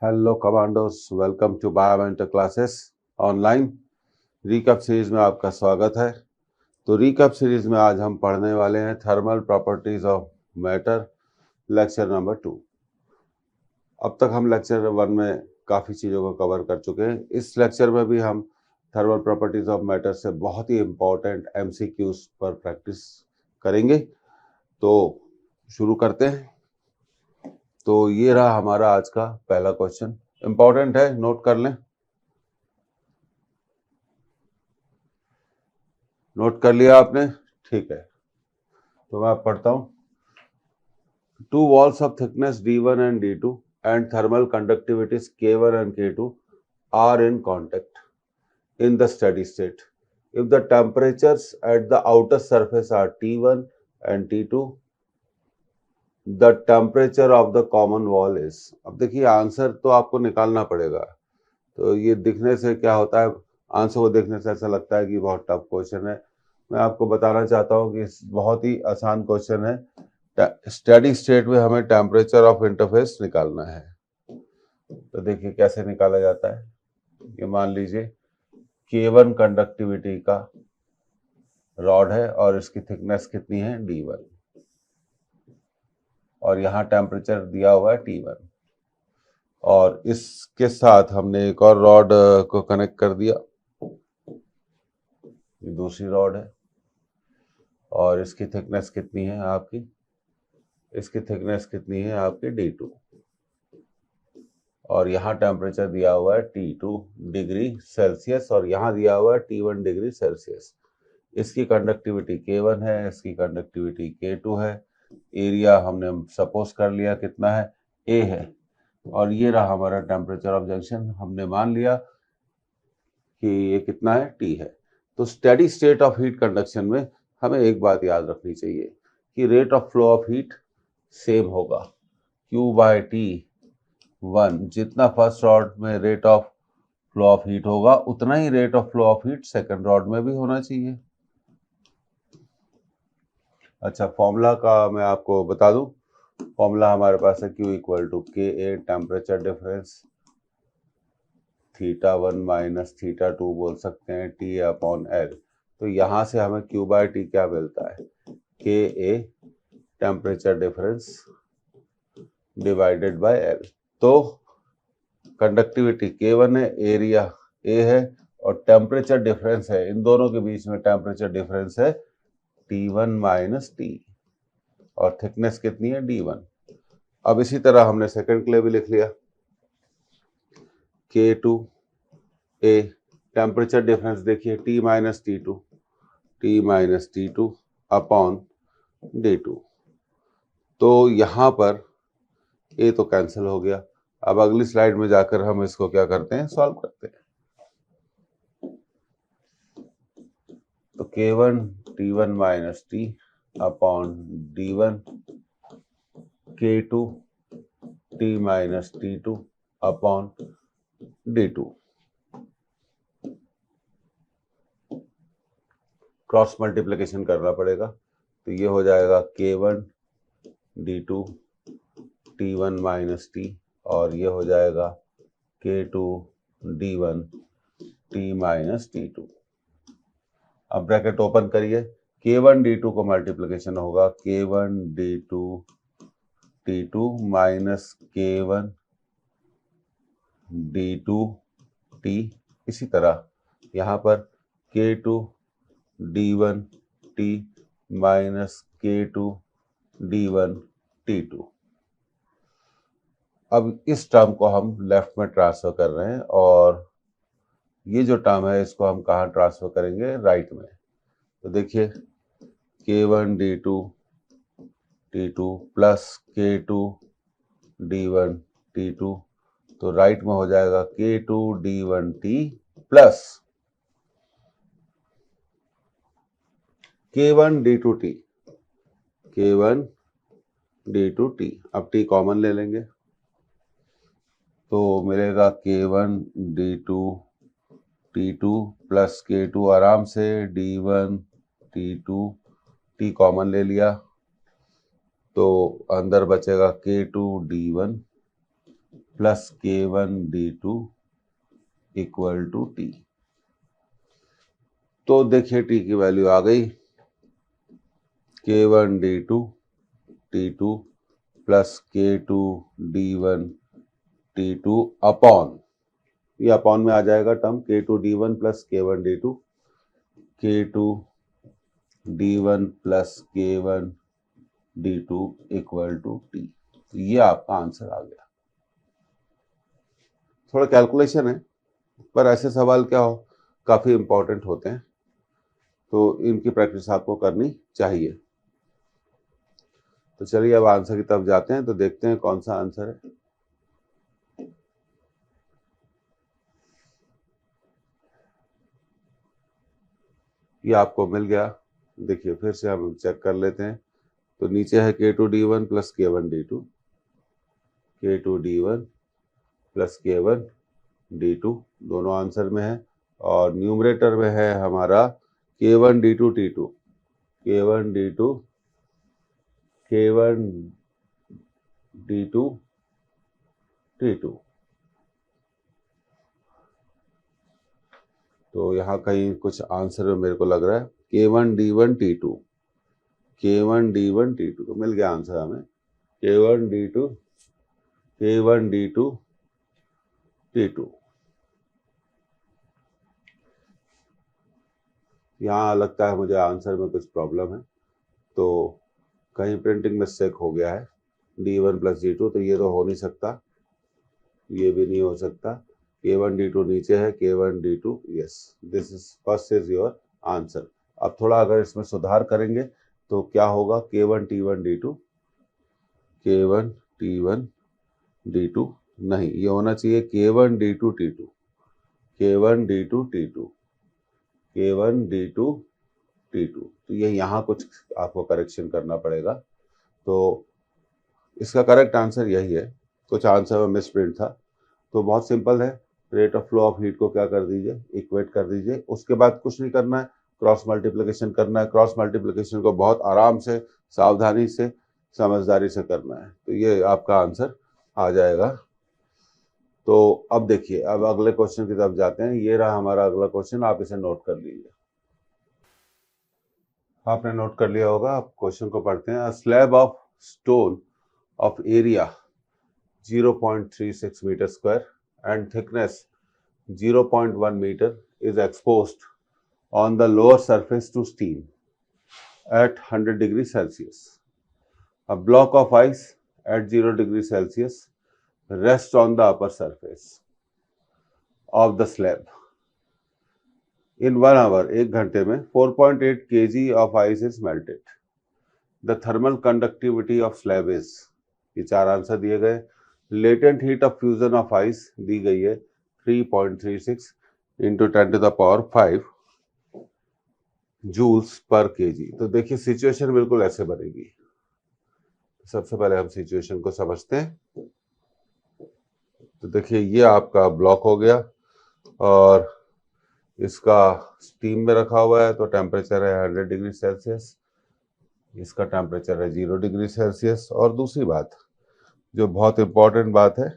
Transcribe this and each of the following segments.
Hello commandos, welcome to Biomentor classes online. Recap series में आपका स्वागत है। तो रिकैप सीरीज में आज हम पढ़ने वाले हैं thermal properties of matter, lecture number 2। अब तक हम लेक्चर 1 में काफ़ी चीज़ों को कवर कर चुके हैं। इस लेक्चर में भी हम थर्मल प्रॉपर्टीज ऑफ मैटर से बहुत ही इम्पोर्टेंट MCQs पर प्रैक्टिस करेंगे। तो शुरू करते हैं। तो ये रहा हमारा आज का पहला क्वेश्चन, इंपॉर्टेंट है, नोट कर लें। नोट कर लिया आपने? ठीक है, तो मैं पढ़ता हूँ। Two walls of thickness D1 and D2 and thermal conductivities K1 and K2 are in contact in the steady state. If the temperatures at the outer surface are T1 and T2, the temperature of the common wall is। अब देखिए, answer तो आपको निकालना पड़ेगा। तो ये दिखने से क्या होता है, आंसर को देखने से ऐसा लगता है कि बहुत टफ क्वेश्चन है। मैं आपको बताना चाहता हूँ कि बहुत ही आसान क्वेश्चन है। स्टेडी स्टेट में हमें टेम्परेचर ऑफ इंटरफेस निकालना है। तो देखिए कैसे निकाला जाता है। ये मान लीजिए K1 कंडक्टिविटी का रॉड है और इसकी थिकनेस कितनी है, D1, और यहाँ टेम्परेचर दिया हुआ है T1, और इसके साथ हमने एक और रॉड को कनेक्ट कर दिया। ये दूसरी रॉड है और इसकी थिकनेस कितनी है आपकी, इसकी थिकनेस कितनी है आपकी D2, और यहाँ टेम्परेचर दिया हुआ है T2 डिग्री सेल्सियस और यहाँ दिया हुआ है T1 डिग्री सेल्सियस। इसकी कंडक्टिविटी K1 है, इसकी कंडक्टिविटी K2 है। एरिया हमने सपोज कर लिया कितना है, A है, और ये रहा हमारा टेम्परेचर ऑफ जंक्शन। हमने मान लिया कि ये कितना है, T है। तो steady state of heat conduction में हमें एक बात याद रखनी चाहिए कि rate of flow of heat same होगा, Q/T1। जितना फर्स्ट रॉड में rate of flow of heat होगा उतना ही rate of flow of heat second rod में भी होना चाहिए। अच्छा, फॉर्मूला का मैं आपको बता दूं। फॉर्मूला हमारे पास है Q = KA temperature difference θ1 minus θ2 बोल सकते हैं, T/L। तो यहाँ से हमें Q/T क्या मिलता है, KA temperature difference divided by L। तो कंडक्टिविटी K1 है, एरिया A है, और टेम्परेचर डिफरेंस है, इन दोनों के बीच में टेम्परेचर डिफरेंस है T1 माइनस T, और थिकनेस कितनी है, D1। अब इसी तरह हमने सेकंड के लिए भी लिख लिया, K2A टेम्परेचर डिफरेंस देखिए T minus T2 upon D2। तो यहाँ पर A तो कैंसिल हो गया। अब अगली स्लाइड में जाकर हम इसको क्या करते हैं, सॉल्व करते हैं। तो K1 T1 minus T upon D1 K2 T minus T2 upon D2। Cross multiplication करना पड़ेगा, तो ये हो जाएगा K1 D2 T1 minus T, और ये हो जाएगा K2 D1 T minus T2। अब ब्रैकेट ओपन करिए, K1 D2 को मल्टीप्लिकेशन होगा K1 D2 T2 minus K1 D2 T। इसी तरह यहाँ पर K2 D1 T minus K2 D1 T2। अब इस टर्म को हम लेफ्ट में ट्रांसफर कर रहे हैं, और ये जो टर्म है इसको हम कहाँ ट्रांसफर करेंगे, राइट में। तो देखिए K1 D2 T2 plus K2 D1 T2, तो राइट में हो जाएगा K2 D1 T plus K1 D2 T, K1 D2 T। अब T कॉमन ले लेंगे तो मिलेगा K1 D2 T2 plus K2 आराम से D1 T2, T कॉमन ले लिया तो अंदर बचेगा K2 D1 plus K1d2 equal to T। तो देखिए T की वैल्यू आ गई, K1d2 T2 plus K2d1 T2 upon, ये अपॉन में आ जाएगा term K2d1 plus K1d2, K2d1 plus K1d2 equal to T। ये आपका आंसर आ गया। थोड़ा कैलकुलेशन है, पर ऐसे सवाल क्या हो, काफी इंपॉर्टेंट होते हैं, तो इनकी प्रैक्टिस आपको करनी चाहिए। तो चलिए अब आंसर की तरफ जाते हैं, तो देखते हैं कौन सा आंसर है। ये आपको मिल गया। देखिए फिर से हम चेक कर लेते हैं। तो नीचे है K2d1 plus K1d2, K2d1 plus K1d2 दोनों आंसर में है, और न्यूमरेटर में है हमारा K1d2 T2, K1d2 K1d2 T2। तो यहाँ कहीं कुछ आंसर में मेरे को लग रहा है K1d1 T2, K1d1 T2, तो मिल गया आंसर हमें K1d2 T2। यहाँ लगता है मुझे आंसर में कुछ प्रॉब्लम है, तो कहीं प्रिंटिंग मिस्टेक हो गया है, D1 प्लस D2, तो ये तो हो नहीं सकता, ये भी नहीं हो सकता। K1d2 नीचे है, K1d2, yes, this is first is your answer. अब थोड़ा अगर इसमें सुधार करेंगे तो क्या होगा, K1T1D2, K1T1D2 नहीं, ये होना चाहिए K1D2 T2, K1D2 T2, K1D2 T2। तो ये यहाँ कुछ आपको करेक्शन करना पड़ेगा। तो इसका करेक्ट आंसर यही है, कुछ आंसर में मिसप्रिंट था। तो बहुत सिंपल है, rate of flow of heat को क्या कर दीजिए, इक्वेट कर दीजिए। उसके बाद कुछ नहीं करना है, क्रॉस मल्टीप्लिकेशन करना है। क्रॉस मल्टीप्लिकेशन को बहुत आराम से, सावधानी से, समझदारी से करना है, तो ये आपका आंसर आ जाएगा। तो अब देखिए, अब अगले क्वेश्चन की तरफ जाते हैं। ये रहा हमारा अगला क्वेश्चन, आप इसे नोट कर लीजिए। आपने नोट कर लिया होगा, आप क्वेश्चन को पढ़ते हैं। A slab of stone of area 0.36 meter square and thickness 0.1 meter is exposed on the lower surface to steam at 100 degrees Celsius. A block of ice at 0 degrees Celsius rests on the upper surface of the slab. In 1 hour, 1 घंटे में 4.8 kg of ice is melted. The thermal conductivity of slab is, ये 4 answer दिए गए। Latent heat of fusion of ice दी गई है 3.36 into 10⁵ joules per KG. तो देखिए सिचुएशन बिल्कुल ऐसे बनेगी। सबसे पहले हम सिचुएशन को समझते हैं। तो देखिए ये आपका ब्लॉक हो गया और इसका स्टीम में रखा हुआ है, तो टेम्परेचर है 100 डिग्री सेल्सियस, इसका टेम्परेचर है 0 डिग्री सेल्सियस। और दूसरी बात जो बहुत इंपॉर्टेंट बात है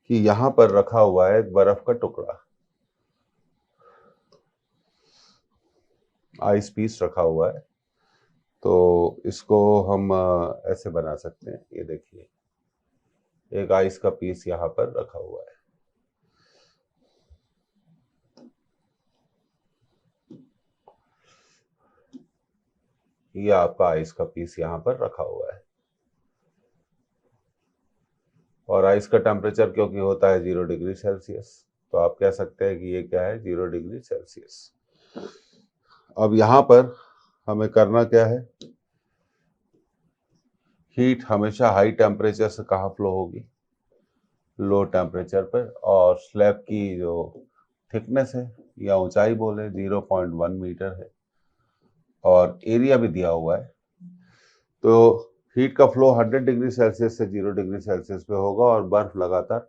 कि यहाँ पर रखा हुआ है एक बर्फ का टुकड़ा, आइस पीस रखा हुआ है। तो इसको हम ऐसे बना सकते हैं, ये देखिए एक आइस का पीस यहाँ पर रखा हुआ है। ये आपका आइस का पीस यहाँ पर रखा हुआ है, और आइस का टेम्परेचर क्योंकि होता है 0 डिग्री सेल्सियस, तो आप कह सकते हैं कि ये क्या है, 0 डिग्री सेल्सियस। अब यहाँ पर हमें करना क्या है, हीट हमेशा हाई टेम्परेचर से कहाँ फ्लो होगी, लो टेम्परेचर पर। और स्लैब की जो थिकनेस है या ऊंचाई बोले 0.1 मीटर है, और एरिया भी दिया हुआ है। तो हीट का फ्लो 100 डिग्री सेल्सियस से 0 डिग्री सेल्सियस पे होगा और बर्फ लगातार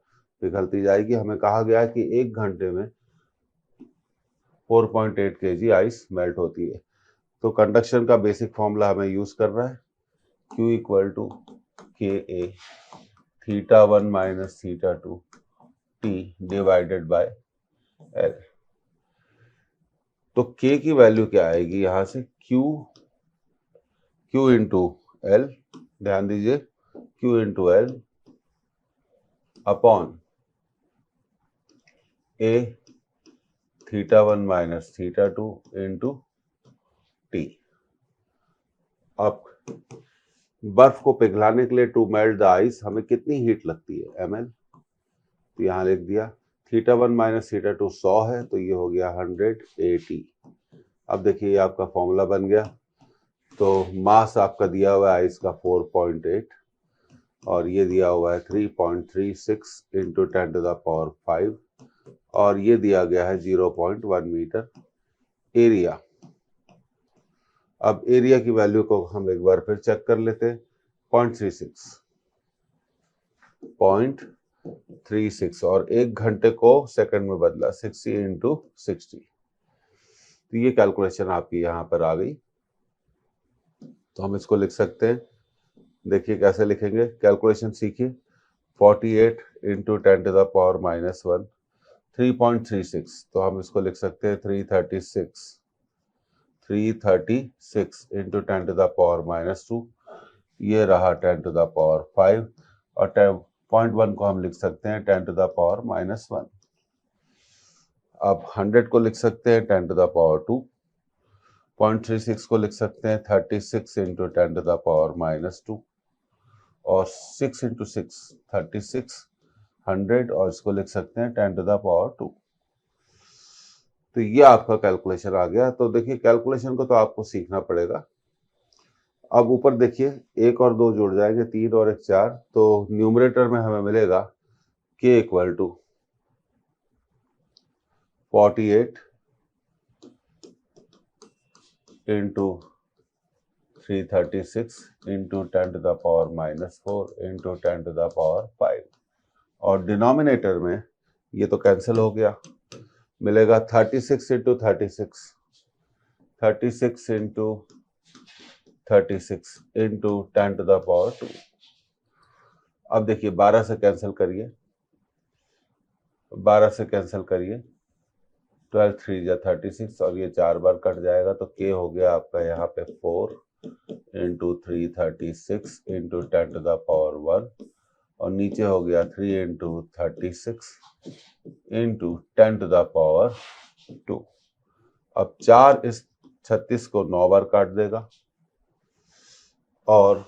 पिघलती जाएगी। हमें कहा गया है कि 1 घंटे में 4.8 kg आइस मेल्ट होती है। तो कंडक्शन का बेसिक फॉर्मूला हमें यूज करना है, Q equal to KA। θ1 minus θ2 t divided by L। तो K की वैल्यू क्या आएगी यहां से, Q इंटू L, ध्यान दीजिए Q into L upon A θ1 minus θ2 into T। अब बर्फ को पिघलाने के लिए टू मेल्ट द आइस हमें कितनी हीट लगती है, ml। तो यहाँ लिख दिया θ1 माइनस θ2 100 है, तो ये हो गया 100 AT। अब देखिए ये आपका फॉर्मूला बन गया। तो मास आपका दिया हुआ है आइस का 4.8 और ये दिया हुआ है 3.36 इंटू 10 टू द पावर 5 और ये दिया गया है 0.1 मीटर एरिया। अब एरिया की वैल्यू को हम एक बार फिर चेक कर लेते हैं, 0.36 और 1 घंटे को सेकंड में बदला 60 इंटू 60। तो ये कैलकुलेशन आपकी यहाँ पर आ गई। तो हम इसको लिख सकते हैं, देखिए कैसे लिखेंगे, कैलकुलेशन सीखिए। 48 into 10 to the power minus 1 3.36, तो हम इसको लिख सकते हैं 336 into 10 to the power minus 2, ये रहा 10 टू द पावर 5 और 0.1 को हम लिख सकते हैं 10 टू द पावर माइनस 1। अब 100 को लिख सकते हैं 10 टू द पावर 2, 0.36 को लिख सकते हैं 36 into 10 to the power minus 2 और 6 इंटू 6 36 100 और इसको लिख सकते हैं 10 टू द पावर 2। तो ये आपका कैलकुलेशन आ गया। तो देखिए कैलकुलेशन को तो आपको सीखना पड़ेगा। अब ऊपर देखिए 1 और 2 जुड़ जाएंगे, 3 और 1 4, तो न्यूमरेटर में हमें मिलेगा K equal to 48 into 336 into 10 to the power minus 4 into 10 to the power 5 और डिनोमिनेटर में ये तो कैंसिल हो गया, मिलेगा 36 into 36 into 36 into 10 to the power 2। अब देखिए 12 से कैंसिल करिए, 12 से कैंसिल करिए, 12 3 जा 36 और ये 4 बार कट जाएगा, तो K हो गया आपका यहाँ पे 4 into 336 into 10 to the power 1 और नीचे हो गया 3 into 36 into 10 to the power 2। अब 4 इस 36 को 9 बार काट देगा और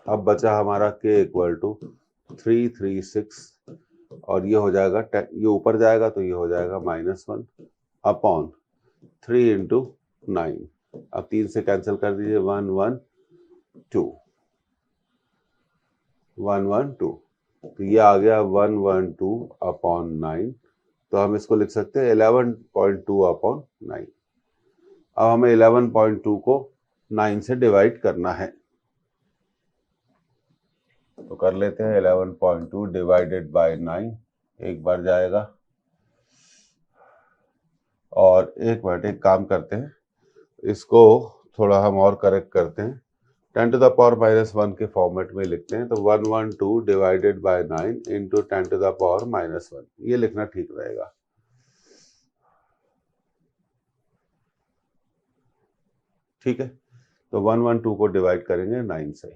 अब बचा हमारा K इक्वल टू 336 और ये हो जाएगा, ये ऊपर जाएगा तो ये हो जाएगा -1 अपॉन 3 इंटू 9। अब 3 से कैंसिल कर दीजिए, 112 तो ये आ गया 112 अपॉन 9। तो हम इसको लिख सकते हैं 11.2 अपॉन 9। अब हमें 11.2 को 9 से डिवाइड करना है, तो कर लेते हैं 11.2 डिवाइडेड बाय 9, एक बार जाएगा। और एक मिनट, एक काम करते हैं, इसको थोड़ा हम और करेक्ट करते हैं, 10 टू द पावर माइनस 1 के फॉर्मेट में लिखते हैं। तो 112 divided by 9 into 10 to the power minus 1, ये लिखना ठीक रहेगा। ठीक है, तो 112 को डिवाइड करेंगे 9 से,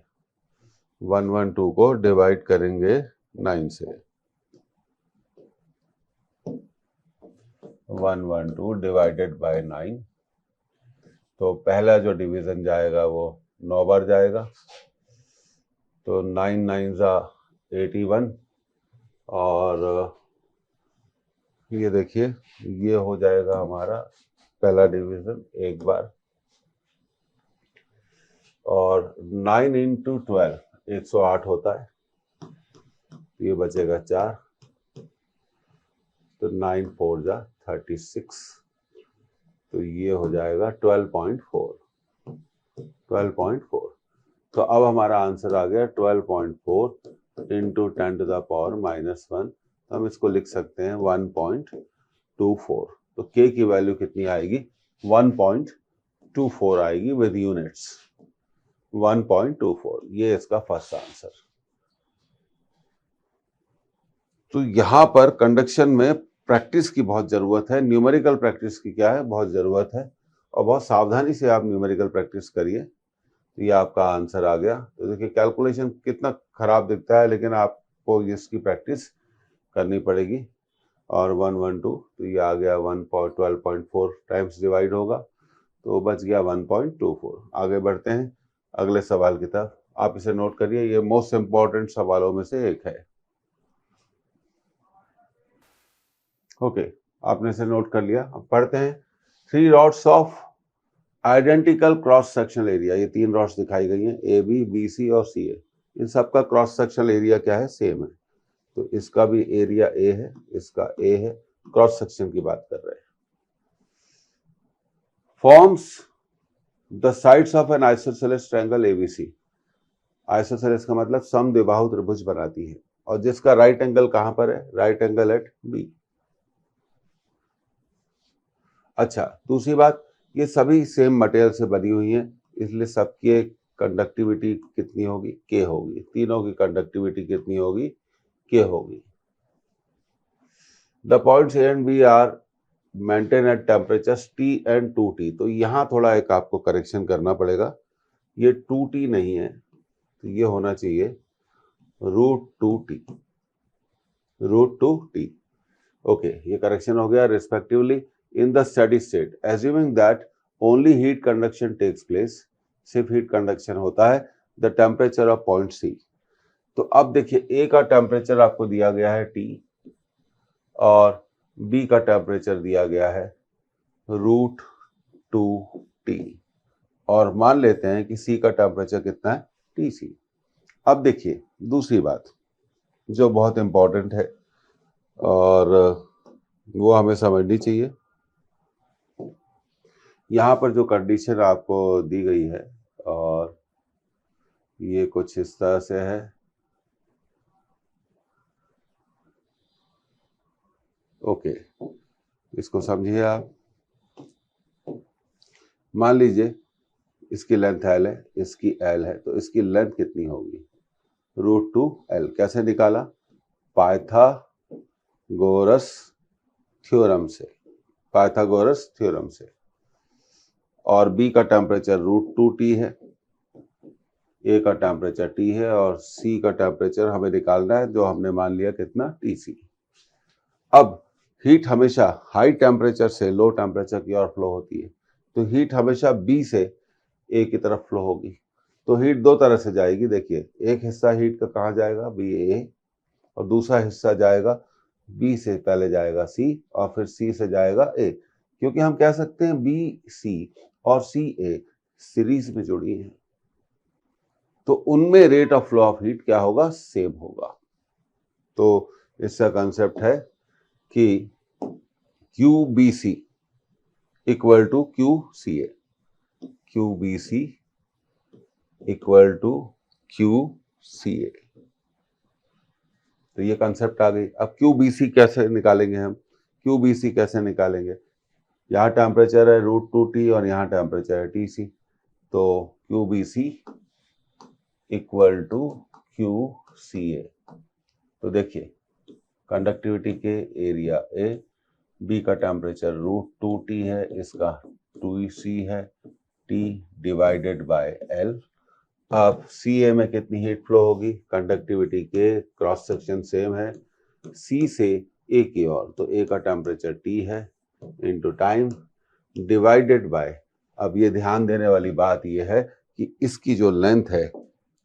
112 को डिवाइड करेंगे 9 से, 112 डिवाइडेड बाय 9, तो पहला जो डिवीजन जाएगा वो 9 बार जाएगा, तो 9 9 जा 81 और ये देखिए ये हो जाएगा हमारा पहला डिवीजन एक बार, और 9 इंटू 12 108 होता है, तो ये बचेगा 4, तो 9 4 जा 36, तो ये हो जाएगा 12.4। तो अब हमारा आंसर आ गया 12.4 into 10 to the power minus 1, तो हम इसको लिख सकते हैं 1.24। तो K की वैल्यू कितनी आएगी, 1.24 आएगी विद यूनिट्स, 1.24, ये इसका फर्स्ट आंसर। तो यहाँ पर कंडक्शन में प्रैक्टिस की बहुत ज़रूरत है, न्यूमेरिकल प्रैक्टिस की क्या है, बहुत ज़रूरत है, और बहुत सावधानी से आप न्यूमेरिकल प्रैक्टिस करिए। तो ये आपका आंसर आ गया। तो देखिए कैलकुलेशन कितना खराब दिखता है, लेकिन आपको इसकी प्रैक्टिस करनी पड़ेगी। और 112, तो ये आ गया 1.12.4 टाइम्स डिवाइड होगा, तो बच गया 1.24। आगे बढ़ते हैं अगले सवाल की तरफ। आप इसे नोट करिए, ये मोस्ट इंपॉर्टेंट सवालों में से एक है। ओके, आपने इसे नोट कर लिया। अब पढ़ते हैं। 3 rods of identical cross sectional area, ये 3 रॉड्स दिखाई गई हैं, ए बी, बी सी और सी ए। इन सबका क्रॉस सेक्शनल एरिया क्या है, सेम है। तो इसका भी एरिया ए है, इसका ए है, क्रॉस सेक्शन की बात कर रहे हैं। Forms the sides of N isosceles triangle ABC. Isosceles का मतलब समद्विबाहु त्रिभुज बनाती है, और जिसका राइट एंगल कहां पर है, राइट एंगल एट बी। अच्छा, दूसरी बात, ये सभी सेम मटेरियल से बनी हुई हैं, इसलिए सबकी कंडक्टिविटी कितनी होगी, के होगी। तीनों की कंडक्टिविटी कितनी होगी, के होगी। The points A and B are maintain at temperatures T and 2T। तो यहाँ थोड़ा एक आपको करेक्शन करना पड़ेगा, ये 2T नहीं है, तो ये होना चाहिए √2T, √2T। ओके, ये करेक्शन हो गया। Respectively in the steady state, assuming that only heat conduction takes place, सिर्फ हीट कंडक्शन होता है, the temperature of point C. तो अब देखिए, ए का टेम्परेचर आपको दिया गया है T, और बी का टेम्परेचर दिया गया है √2T, और मान लेते हैं कि सी का टेम्परेचर कितना है, TC। अब देखिए दूसरी बात जो बहुत इंपॉर्टेंट है और वो हमें समझनी चाहिए। यहाँ पर जो कंडीशन आपको दी गई है, और ये कुछ इस तरह से है। ओके, इसको समझिए आप। मान लीजिए इसकी लेंथ L है, इसकी L है, तो इसकी लेंथ कितनी होगी, √2L। कैसे निकाला, पाइथागोरस थ्योरम से, पाइथागोरस थ्योरम से। और B का टेम्परेचर √2T है, A का टेम्परेचर T है, और C का टेम्परेचर हमें निकालना है, जो हमने मान लिया कितना, TC। अब हीट हमेशा हाई टेम्परेचर से लो टेम्परेचर की ओर फ्लो होती है, तो हीट हमेशा B से A की तरफ फ्लो होगी। तो हीट दो तरह से जाएगी। देखिए, एक हिस्सा हीट का कहाँ जाएगा, BA, और दूसरा हिस्सा जाएगा B से, पहले जाएगा C और फिर C से जाएगा A, क्योंकि हम कह सकते हैं BC और CA सीरीज में जुड़ी हैं, तो उनमें rate of flow of heat क्या होगा, सेम होगा। तो इसका कंसेप्ट है कि QBC equal to QCA, QBC equal to QCA। तो ये कंसेप्ट आ गई। अब QBC कैसे निकालेंगे हम, QBC कैसे निकालेंगे, यहाँ टेम्परेचर है √2T और यहाँ टेम्परेचर है TC, तो QBC इक्वल टू QCA। तो देखिए, कंडक्टिविटी के एरिया A, B का टेम्परेचर √2T है, इसका 2C है, T डिवाइडेड बाय L। अब CA में कितनी हीट फ्लो होगी, कंडक्टिविटी के क्रॉस सेक्शन सेम है, C से A की ओर, तो A का टेम्परेचर T है इंटू टाइम डिवाइडेड बाय, अब ये ध्यान देने वाली बात ये है कि इसकी जो लेंथ है,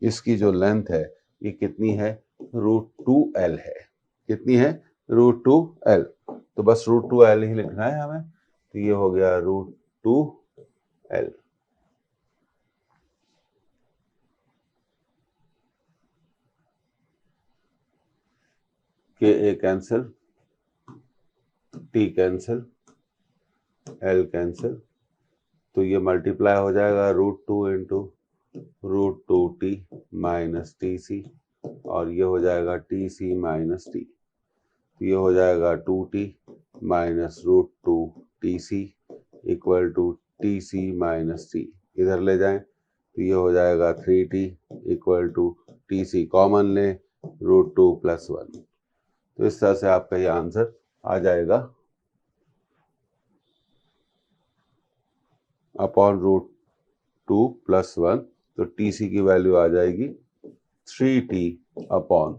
इसकी जो लेंथ है ये कितनी है, √2L है। कितनी है, √2L। तो बस √2L ही लिखना है हमें, तो ये हो गया √2L। के A cancel, T cancel, L cancel, तो ये मल्टीप्लाई हो जाएगा √2 इंटू √2T माइनस TC, और ये हो जाएगा TC माइनस T, तो ये हो जाएगा 2T minus √2TC equal to TC minus T। इधर ले जाएं तो ये हो जाएगा 3T equal to TC, common लें √2 + 1, तो इस तरह से आपका ये आंसर आ जाएगा अपॉन √2 + 1, तो TC की वैल्यू आ जाएगी 3T अपॉन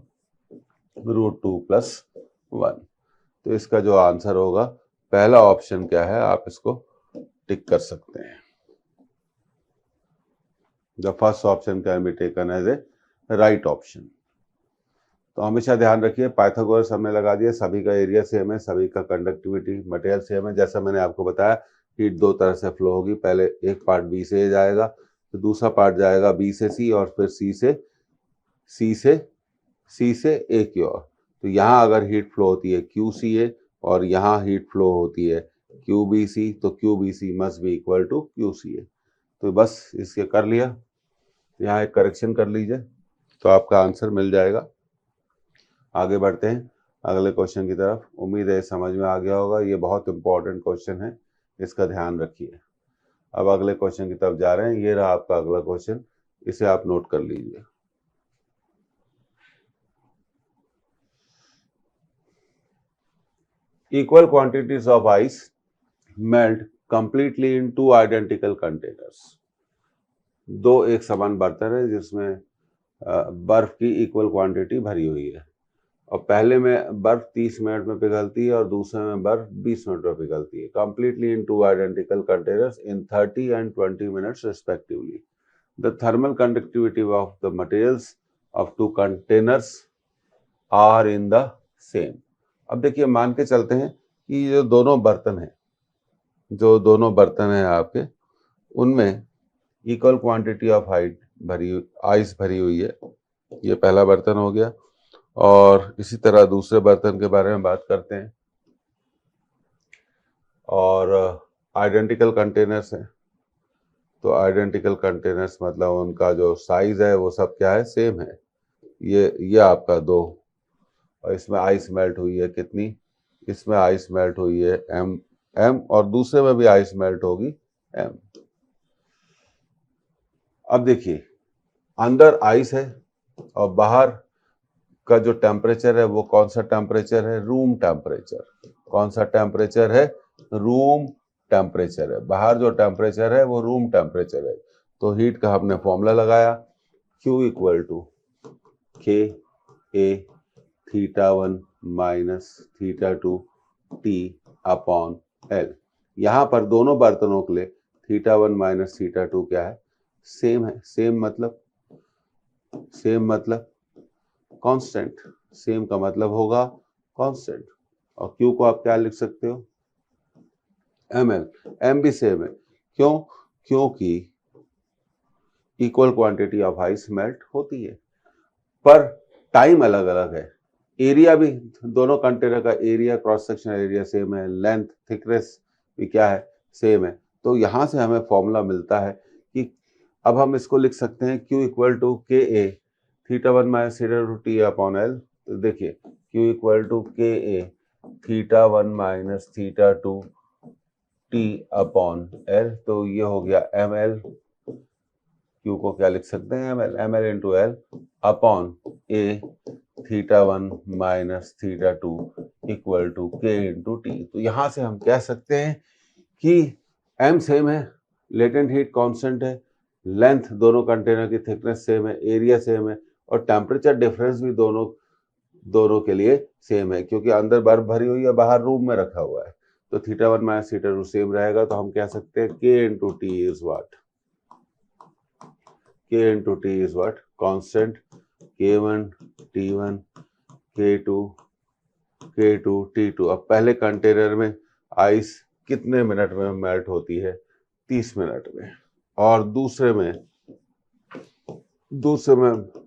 √2 + 1। तो इसका जो आंसर होगा, पहला ऑप्शन क्या है, आप इसको टिक कर सकते हैं। The first option can be taken as a right option. तो हमेशा ध्यान रखिए, पाइथागोरस हमने लगा दिया, सभी का एरिया सेम है, सभी का कंडक्टिविटी मटेरियल सेम है। जैसा मैंने आपको बताया, हीट दो तरह से फ्लो होगी, पहले एक पार्ट बी से जाएगा, तो दूसरा पार्ट जाएगा बी से सी, और फिर सी से ए की ओर। तो यहाँ अगर हीट फ्लो होती है QCA और यहाँ हीट फ्लो होती है QBC, तो QBC must be equal to QCA। तो बस इसके कर लिया, यहाँ एक करेक्शन कर लीजिए, तो आपका आंसर मिल जाएगा। आगे बढ़ते हैं अगले क्वेश्चन की तरफ। उम्मीद है समझ में आ गया होगा, ये बहुत इंपॉर्टेंट क्वेश्चन है, इसका ध्यान रखिए। अब अगले क्वेश्चन की तरफ जा रहे हैं, ये रहा आपका अगला क्वेश्चन, इसे आप नोट कर लीजिए। Equal quantities of ice melt completely in two identical containers। दो एक समान बर्तन है जिसमें बर्फ की इक्वल क्वांटिटी भरी हुई है, और पहले में बर्फ 30 मिनट में पिघलती है और दूसरे में बर्फ 20 मिनट में पिघलती है। Completely in two identical containers in 30 and 20 minutes respectively. The thermal conductivity of the materials of two containers are in the same. अब देखिए, मान के चलते हैं कि जो दोनों बर्तन हैं आपके, उनमें इक्वल क्वांटिटी ऑफ आइस भरी हुई है। ये पहला बर्तन हो गया, और इसी तरह दूसरे बर्तन के बारे में बात करते हैं। और आइडेंटिकल कंटेनर्स हैं, तो आइडेंटिकल कंटेनर्स मतलब उनका जो साइज है वो सब क्या है, सेम है। ये आपका 2, और इसमें आइस मेल्ट हुई है कितनी, इसमें आइस मेल्ट हुई है m, और दूसरे में भी आइस मेल्ट होगी m। अब देखिए, अंदर आइस है और बाहर का जो टेम्परेचर है वो कौन सा टेम्परेचर है, रूम टेम्परेचर। कौन सा टेम्परेचर है, रूम टेम्परेचर है। बाहर जो टेम्परेचर है वो रूम टेम्परेचर है। तो हीट का हमने फॉर्मूला लगाया, Q = K A θ1 - θ2 T upon L। यहाँ पर दोनों बर्तनों के लिए θ1 - θ2 क्या है, सेम है। सेम मतलब कांस्टेंट। सेम का मतलब होगा कांस्टेंट। और Q को आप क्या लिख सकते हो, ml। m भी सेम है, क्यों, क्योंकि equal quantity of ice melt होती है, पर टाइम अलग अलग है। एरिया भी दोनों कंटेनर का area, cross sectional area same है, लेंथ थिकनेस भी क्या है, सेम है। तो यहाँ से हमें फॉर्मूला मिलता है कि अब हम इसको लिख सकते हैं Q = KA θ1 - θ2 T upon L। तो देखिए, Q = KA θ1 - θ2 T upon L, तो ये हो गया ml। Q को क्या लिख सकते हैं, ml into L upon A θ1 - θ2 = K into T। तो यहाँ से हम कह सकते हैं कि m सेम है, लेटेंट हीट कांस्टेंट है, लेंथ दोनों कंटेनर की थिकनेस सेम है, एरिया सेम है, और टेम्परेचर डिफरेंस भी दोनों के लिए सेम है, क्योंकि अंदर बर्फ भरी हुई है, बाहर रूम में रखा हुआ है। तो θ1 - θ2 सेम रहेगा। तो हम कह सकते हैं K into T is what? K into T is what? Constant K1 T1 K2 T2। अब पहले कंटेनर में आइस कितने मिनट में मेल्ट होती है, 30 मिनट में, और दूसरे में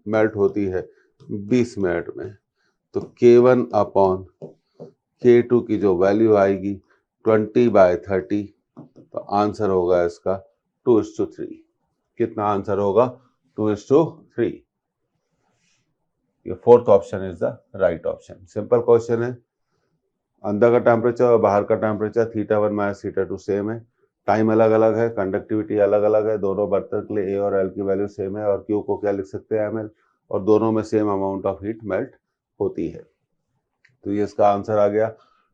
मेल्ट होती है 20 मिनट में। तो K1 अपॉन K2 की जो वैल्यू आएगी 20/30, तो आंसर होगा इसका 2:3। कितना आंसर होगा, 2:3। ये fourth option is the right option. Simple question है, अंदर का टेम्परेचर और बाहर का टेम्परेचर θ1 - θ2 सेम है, टाइम अलग अलग है, कंडक्टिविटी अलग अलग है, दोनों बर्तन के लिए A और L की वैल्यू सेम है, और Q को क्या लिख सकते हैं, ml, और दोनों में same amount of heat melt होती है। तो ये इसका आंसर आ गया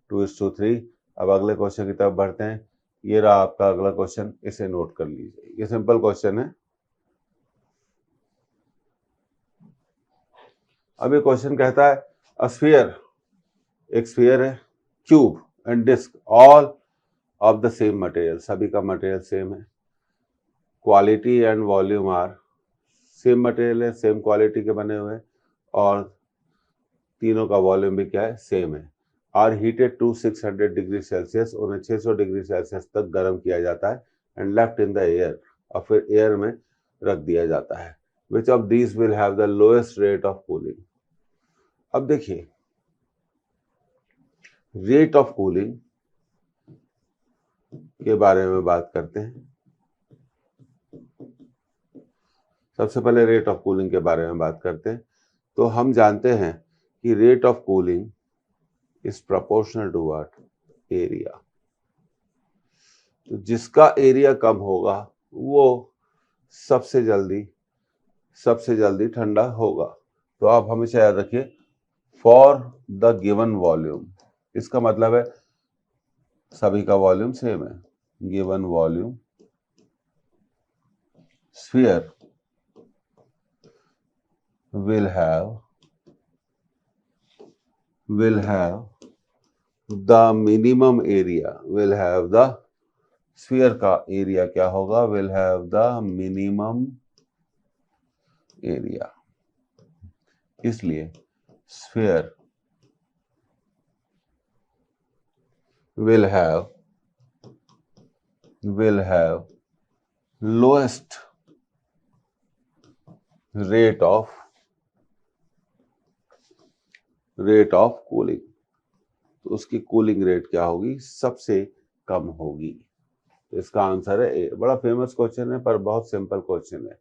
2:3। अब अगले क्वेश्चन की तरफ बढ़ते हैं। ये रहा आपका अगला क्वेश्चन, इसे नोट कर लीजिए। ये सिंपल क्वेश्चन है। अब ये क्वेश्चन कहता है अ स्फीयर, एक स्फीयर है, cube and disc all of the same material, सभी का मटेरियल सेम है, quality and volume are, same material है, सेम क्वालिटी के बने हुए हैं, और तीनों का वॉल्यूम भी क्या है, सेम है। Are heated to 600 degree Celsius, उन्हें 600 डिग्री सेल्सियस तक गर्म किया जाता है, and left in the air, और फिर एयर में रख दिया जाता है। Which of these will have the lowest rate of cooling. अब देखिए, रेट ऑफ कूलिंग के बारे में बात करते हैं। सबसे पहले रेट ऑफ कूलिंग के बारे में बात करते हैं। तो हम जानते हैं कि rate of cooling is proportional to what, area. तो जिसका एरिया कम होगा वो सबसे जल्दी ठंडा होगा। तो आप हमेशा याद रखिए, फॉर द गिवन वॉल्यूम, इसका मतलब है सभी का वॉल्यूम सेम है। Given volume sphere will have the minimum area, will have the sphere का एरिया क्या होगा, will have the minimum area। इसलिए sphere will have lowest rate of cooling. तो उसकी कूलिंग रेट क्या होगी, सबसे कम होगी। तो इसका आंसर है ए। बड़ा फेमस क्वेश्चन है पर बहुत सिंपल क्वेश्चन है।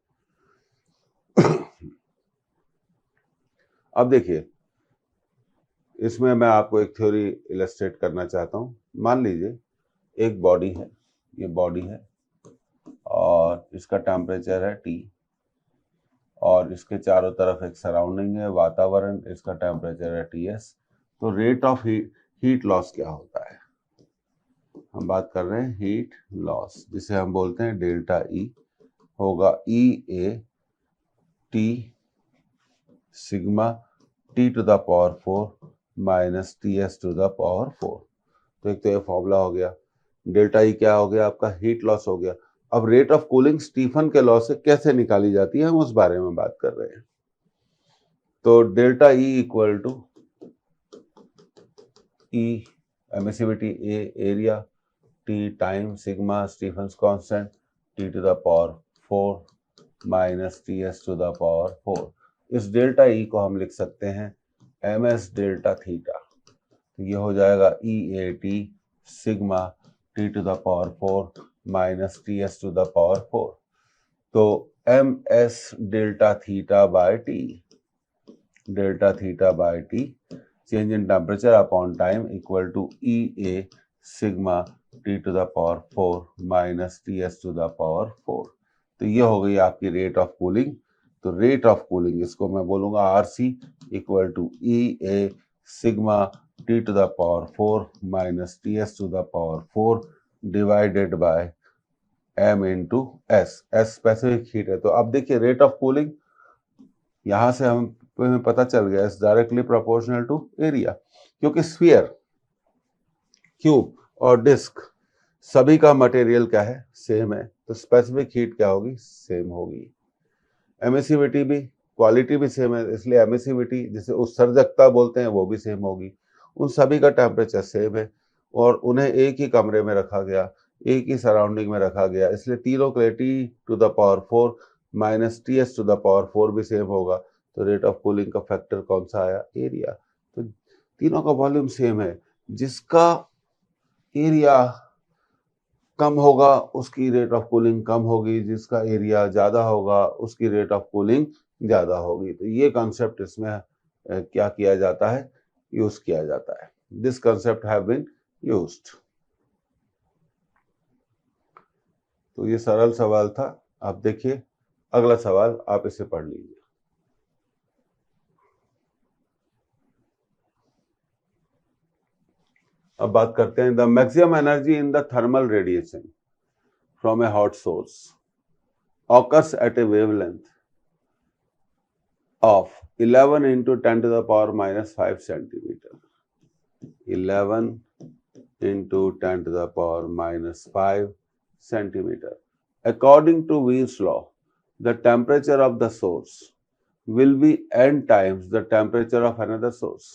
अब देखिए, इसमें मैं आपको एक थ्योरी इलस्ट्रेट करना चाहता हूं। मान लीजिए एक बॉडी है, ये बॉडी है, और इसका टेम्परेचर है T, और इसके चारों तरफ एक सराउंडिंग है, वातावरण, इसका टेम्परेचर है TS। तो रेट ऑफ हीट लॉस क्या होता है, हम बात कर रहे हैं हीट लॉस, जिसे हम बोलते हैं डेल्टा E, होगा EA T sigma T to the power 4 minus TS to the power 4। तो एक तो ये फॉर्मूला हो गया। डेल्टा E क्या हो गया, आपका हीट लॉस हो गया। अब रेट ऑफ कूलिंग स्टीफन के लॉ से कैसे निकाली जाती है, हम उस बारे में बात कर रहे हैं। तो delta E equal to E emissivity A area, T time sigma Stefan's constant T to the power 4 minus TS to the power 4। इस डेल्टा E को हम लिख सकते हैं MS डेल्टा थीटा। तो ये हो जाएगा EAT sigma T to the power 4 minus TS to the power 4। तो MS delta theta by T, delta theta by T, change in temperature upon time equal to EA sigma T to the power 4 minus TS to the power 4। तो ये हो गई आपकी rate of cooling. तो rate of cooling, इसको मैं बोलूंगा RC equal to EA sigma T to the power 4 minus TS to the power 4 divided by M into S। S specific heat है। तो अब देखिए रेट ऑफ कूलिंग, यहां से हमें पता चल गया is directly proportional to area, क्योंकि स्फीयर, क्यूब और डिस्क सभी का मटेरियल क्या है, सेम है। तो स्पेसिफिक हीट क्या होगी, सेम होगी। एमिसिविटी भी, क्वालिटी भी सेम है, इसलिए एमिसिविटी जिसे उत्सर्जकता बोलते हैं वो भी सेम होगी। उन सभी का टेम्परेचर सेम है और उन्हें एक ही कमरे में रखा गया, एक ही सराउंडिंग में रखा गया, इसलिए तीनों के लिए T to the power 4 minus TS to the power 4 भी सेम होगा। तो रेट ऑफ कूलिंग का फैक्टर कौन सा आया, एरिया। तो तीनों का वॉल्यूम सेम है, जिसका एरिया कम होगा उसकी रेट ऑफ कूलिंग कम होगी, जिसका एरिया ज्यादा होगा उसकी रेट ऑफ कूलिंग ज्यादा होगी। तो ये कॉन्सेप्ट इसमें क्या किया जाता है, यूज किया जाता है। This concept have been used. तो ये सरल सवाल था। आप देखिए अगला सवाल, आप इसे पढ़ लीजिए। अब बात करते हैं the maximum energy in the thermal radiation from A hot source occurs eight A wavelength of 11 into 10 to the power minus 5 centimeter. 11 into 10 to the power minus 5 centimeter. According to Ween's law, the temperature of the source will be n times the temperature of another source.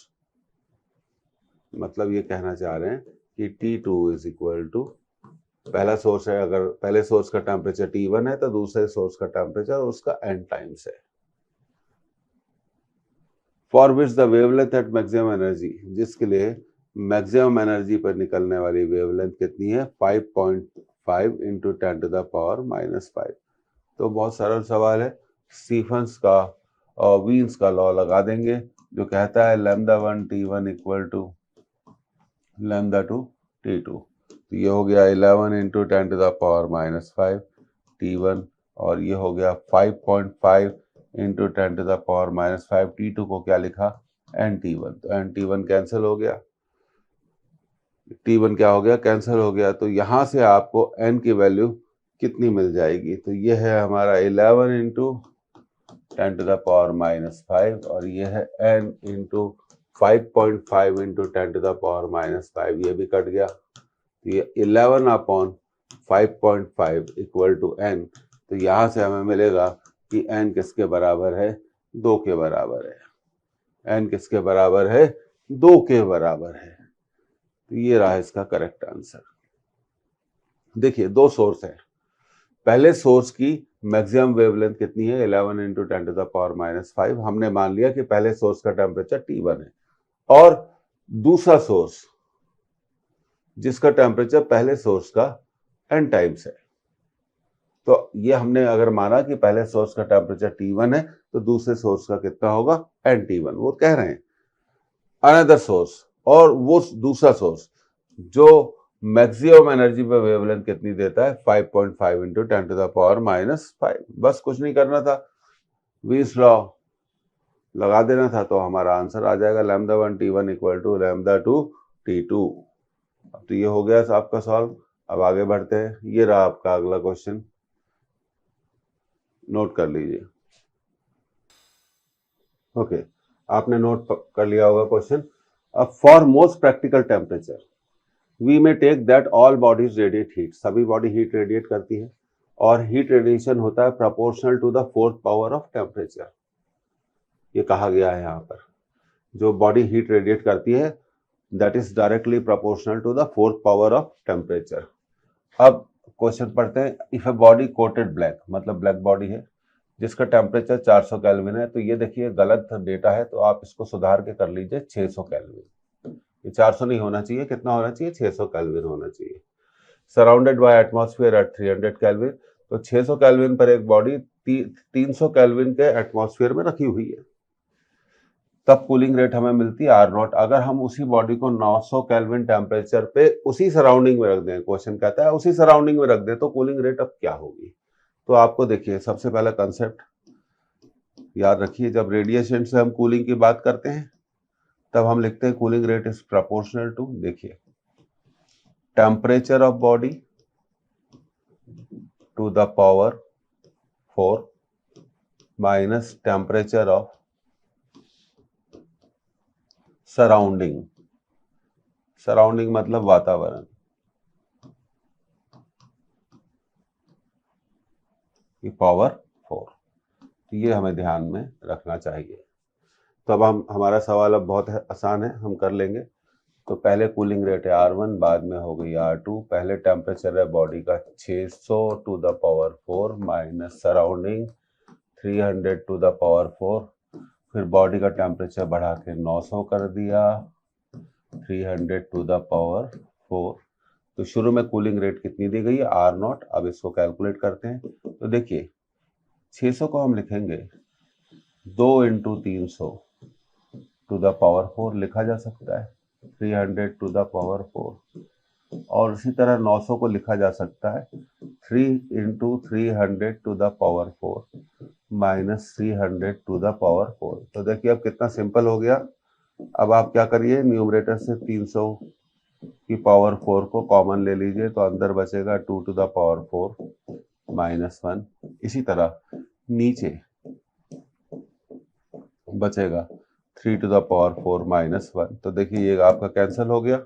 मतलब ये कहना चाह रहे हैं कि T2 is equal to पहला source है, अगर पहले सोर्स का टेम्परेचर T1 है तो दूसरे सोर्स का टेम्परेचर उसका n टाइम्स है. For which the wavelength at maximum energy, जिसके लिए मैक्सिमम एनर्जी पर निकलने वाली वेवलेंथ कितनी है 5.5 into 10 to the power minus 5. तो बहुत सरल सवाल है. स्टीफन्स का और वीन्स का लॉ लगा देंगे जो कहता है λ1 T1 इक्वल टू λ2 T2. तो ये हो गया 11 into 10 to the power minus 5 T1 और ये हो गया 5.5 into 10 to the power minus 5 T2 को क्या लिखा NT1. तो NT1 कैंसिल हो गया, T1 क्या हो गया कैंसिल हो गया. तो यहाँ से आपको N की वैल्यू कितनी मिल जाएगी, तो ये है हमारा 11 into 10 to the power minus 5 और ये है N into 5.5 into 10 to the power minus 5. ये भी कट गया. तो ये 11 upon 5.5 इक्वल टू N. तो यहाँ से हमें मिलेगा कि N किसके बराबर है 2 के बराबर है. N किसके बराबर है 2 के बराबर है. तो ये रहा इसका करेक्ट आंसर. देखिए दो सोर्स है. पहले सोर्स की मैक्सिमम वेवलेंथ कितनी है 11 into 10 to the power minus 5. हमने मान लिया कि पहले सोर्स का टेम्परेचर T1 है और दूसरा सोर्स जिसका टेम्परेचर पहले सोर्स का n टाइम्स है. तो ये हमने अगर माना कि पहले सोर्स का टेम्परेचर T1 है तो दूसरे सोर्स का कितना होगा NT1. वो कह रहे हैं अनदर सोर्स और वो दूसरा सोर्स जो मैक्सिमम एनर्जी पे वेवलेंथ कितनी देता है 5.5 into 10 to the power minus 5. बस कुछ नहीं करना था, वीन्स लॉ लगा देना था तो हमारा आंसर आ जाएगा λ1 T1 इक्वल टू λ2 T2. अब तो ये हो गया आपका सॉल्व. अब आगे बढ़ते हैं. ये रहा आपका अगला क्वेश्चन, नोट कर लीजिए. ओके, आपने नोट कर लिया होगा क्वेश्चन. अब for most practical temperature we may take that all bodies radiate heat. सभी बॉडी हीट रेडिएट करती है और हीट रेडिएशन होता है proportional to the fourth power of temperature. ये कहा गया है यहाँ पर जो बॉडी हीट रेडिएट करती है that is directly proportional to the fourth power of temperature. अब क्वेश्चन पढ़ते हैं. If a body coated black, मतलब ब्लैक बॉडी है जिसका टेम्परेचर 400 केल्विन है. तो ये देखिए गलत डेटा है तो आप इसको सुधार के कर लीजिए 600 केल्विन. ये 400 नहीं होना चाहिए, कितना होना चाहिए 600 केल्विन होना चाहिए. Surrounded by atmosphere at 300 kelvin. तो 600 केल्विन पर एक बॉडी 300 केल्विन के एटमॉस्फेयर में रखी हुई है. तब कूलिंग रेट हमें मिलती है R0. अगर हम उसी बॉडी को 900 केल्विन टेम्परेचर पे उसी सराउंडिंग में रख दें, क्वेश्चन कहता है उसी सराउंडिंग में रख दें, तो कूलिंग रेट अब क्या होगी. तो आपको देखिए सबसे पहला कंसेप्ट याद रखिए. जब रेडिएशन से हम कूलिंग की बात करते हैं तब हम लिखते हैं cooling rate is proportional to, देखिए temperature of body to the power 4 minus temperature of surrounding. Surrounding मतलब वातावरण. पावर 4. ये हमें ध्यान में रखना चाहिए. तो अब हमारा सवाल अब बहुत आसान है, हम कर लेंगे. तो पहले कूलिंग रेट है R1, बाद में हो गई R2. पहले टेम्परेचर है बॉडी का 600 टू द पावर 4 माइनस सराउंडिंग 300 टू द पावर 4. फिर बॉडी का टेम्परेचर बढ़ा के 900 कर दिया 300 टू द पावर 4. तो शुरू में कूलिंग रेट कितनी दी गई है R0. अब इसको कैलकुलेट करते हैं. तो देखिए 600 को हम लिखेंगे 2 into 300 टू द पावर 4 लिखा जा सकता है 300 टू द पावर 4. और इसी तरह 900 को लिखा जा सकता है 3 into 300 टू द पावर 4 माइनस 300 टू द पावर 4. तो देखिए अब कितना सिंपल हो गया. अब आप क्या करिए न्यूमरेटर से 300 की पावर 4 को कॉमन ले लीजिए तो अंदर बचेगा 2 टू द पावर 4 माइनस 1। इसी तरह नीचे बचेगा 3 टू द पावर 4 माइनस 1। तो देखिए ये आपका कैंसिल हो गया।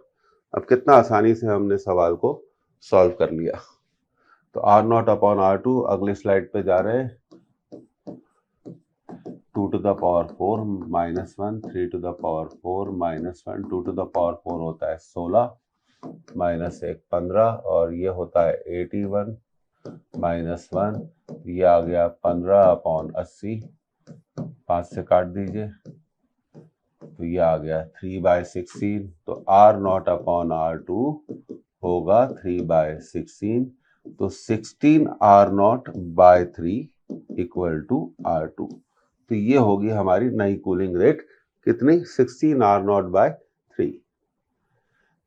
अब कितना आसानी से हमने सवाल को सॉल्व कर लिया। तो R not upon R two, अगली स्लाइड पे जा रहे हैं। 2 to the power 4 minus 1, 3 to the power 4 minus 1, 2 to the power 4 होता है 16 माइनस 1 15, और ये होता है 81 माइनस 1, ये आ गया 15 अपॉन 80, 5 से काट दीजिए तो ये आ गया 3/16। तो R not upon R two होगा 3/16। तो 16 R not by 3 equal to R two. तो ये होगी हमारी नई कूलिंग रेट, कितनी? 16 आर नॉट बाय 3।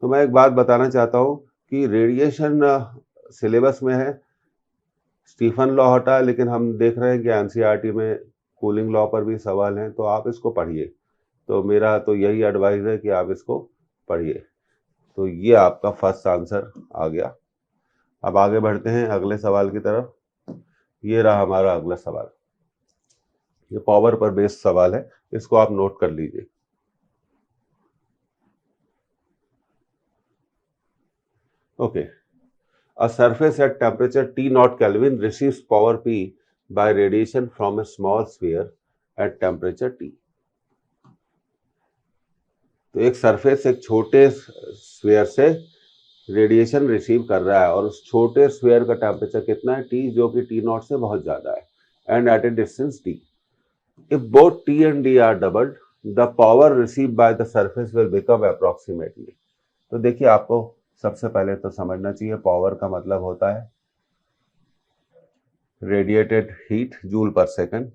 तो मैं एक बात बताना चाहता हूं कि रेडिएशन सिलेबस में है, स्टीफन लॉ हटा, लेकिन हम देख रहे हैं कि एनसीईआरटी में कूलिंग लॉ पर भी सवाल हैं, तो आप इसको पढ़िए। तो मेरा तो यही एडवाइस है कि आप इसको पढ़िए। तो ये आपका फर्स्ट आंसर आ गया। अब आगे बढ़ते हैं अगले सवाल की तरफ। ये रहा हमारा अगला सवाल, ये पावर पर बेस्ड सवाल है, इसको आप नोट कर लीजिए। Okay, a surface at temperature T naught Kelvin receives power P by radiation from a small sphere at temperature T। तो एक सरफेस एक छोटे स्फीयर से रेडिएशन रिसीव कर रहा है, और उस छोटे स्फीयर का टेम्परेचर कितना है? T, जो कि T नॉट से बहुत ज्यादा है, and at a distance D। If both T and D are doubled, the power received by the surface will become approximately। तो देखिए, आपको सबसे पहले तो समझना चाहिए पावर का मतलब होता है radiated heat joule per second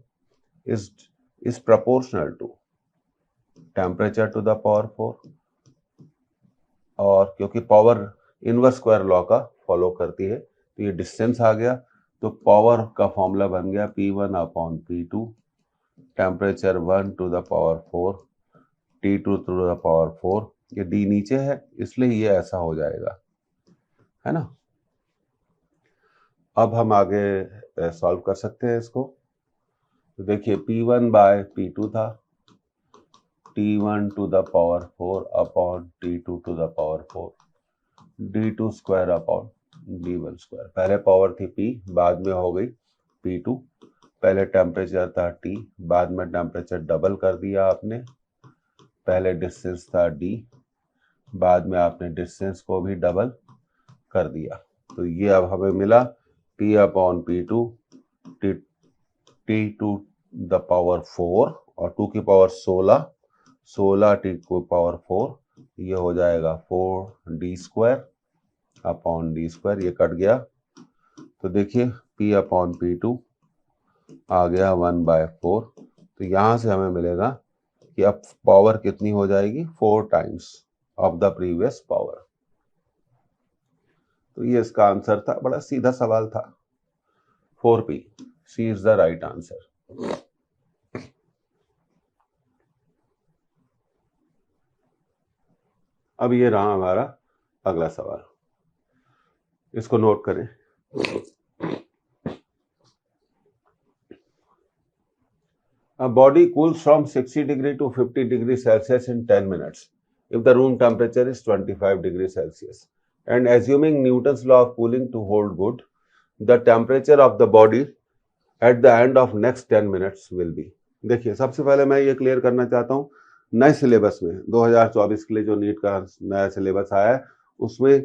is proportional to temperature to the power 4। और क्योंकि पावर इनवर्स स्क्वायर लॉ का फॉलो करती है, तो ये डिस्टेंस आ गया। तो पावर का फॉर्मूला बन गया P1 upon P2, temperature 1 to the power 4, T2 to the power 4। ये D नीचे है इसलिए ये ऐसा हो जाएगा, है ना। अब हम आगे सॉल्व कर सकते हैं इसको। तो देखिए P1 बाय P2 था, T1 to the power 4 upon T2 to the power 4, D2 square upon D1 square. पहले पावर थी P, बाद में हो गई P2। पहले टेम्परेचर था T, बाद में टेम्परेचर डबल कर दिया आपने। पहले डिस्टेंस था D, बाद में आपने डिस्टेंस को भी डबल कर दिया। तो ये अब हमें मिला P upon P2, T to the power 4 और 2 की पावर 16, 16 T को पावर 4, ये हो जाएगा 4D square upon D square, ये कट गया। तो देखिए P अपॉन P2 आ गया 1/4। तो यहाँ से हमें मिलेगा कि अब पावर कितनी हो जाएगी? 4 times of the previous power. तो ये इसका आंसर था, बड़ा सीधा सवाल था। 4P, C is the right answer. अब ये रहा हमारा अगला सवाल, इसको नोट करें। A body cools from 60 degree to 50 degree Celsius in 10 minutes if the room temperature is 25 degree Celsius, and assuming Newton's law of cooling to hold good, the temperature of the body at the end of next 10 minutes will be। देखिए सबसे पहले मैं ये clear करना चाहता हूँ, नए syllabus में 2024 के लिए जो नीट का नया सिलेबस आया है उसमें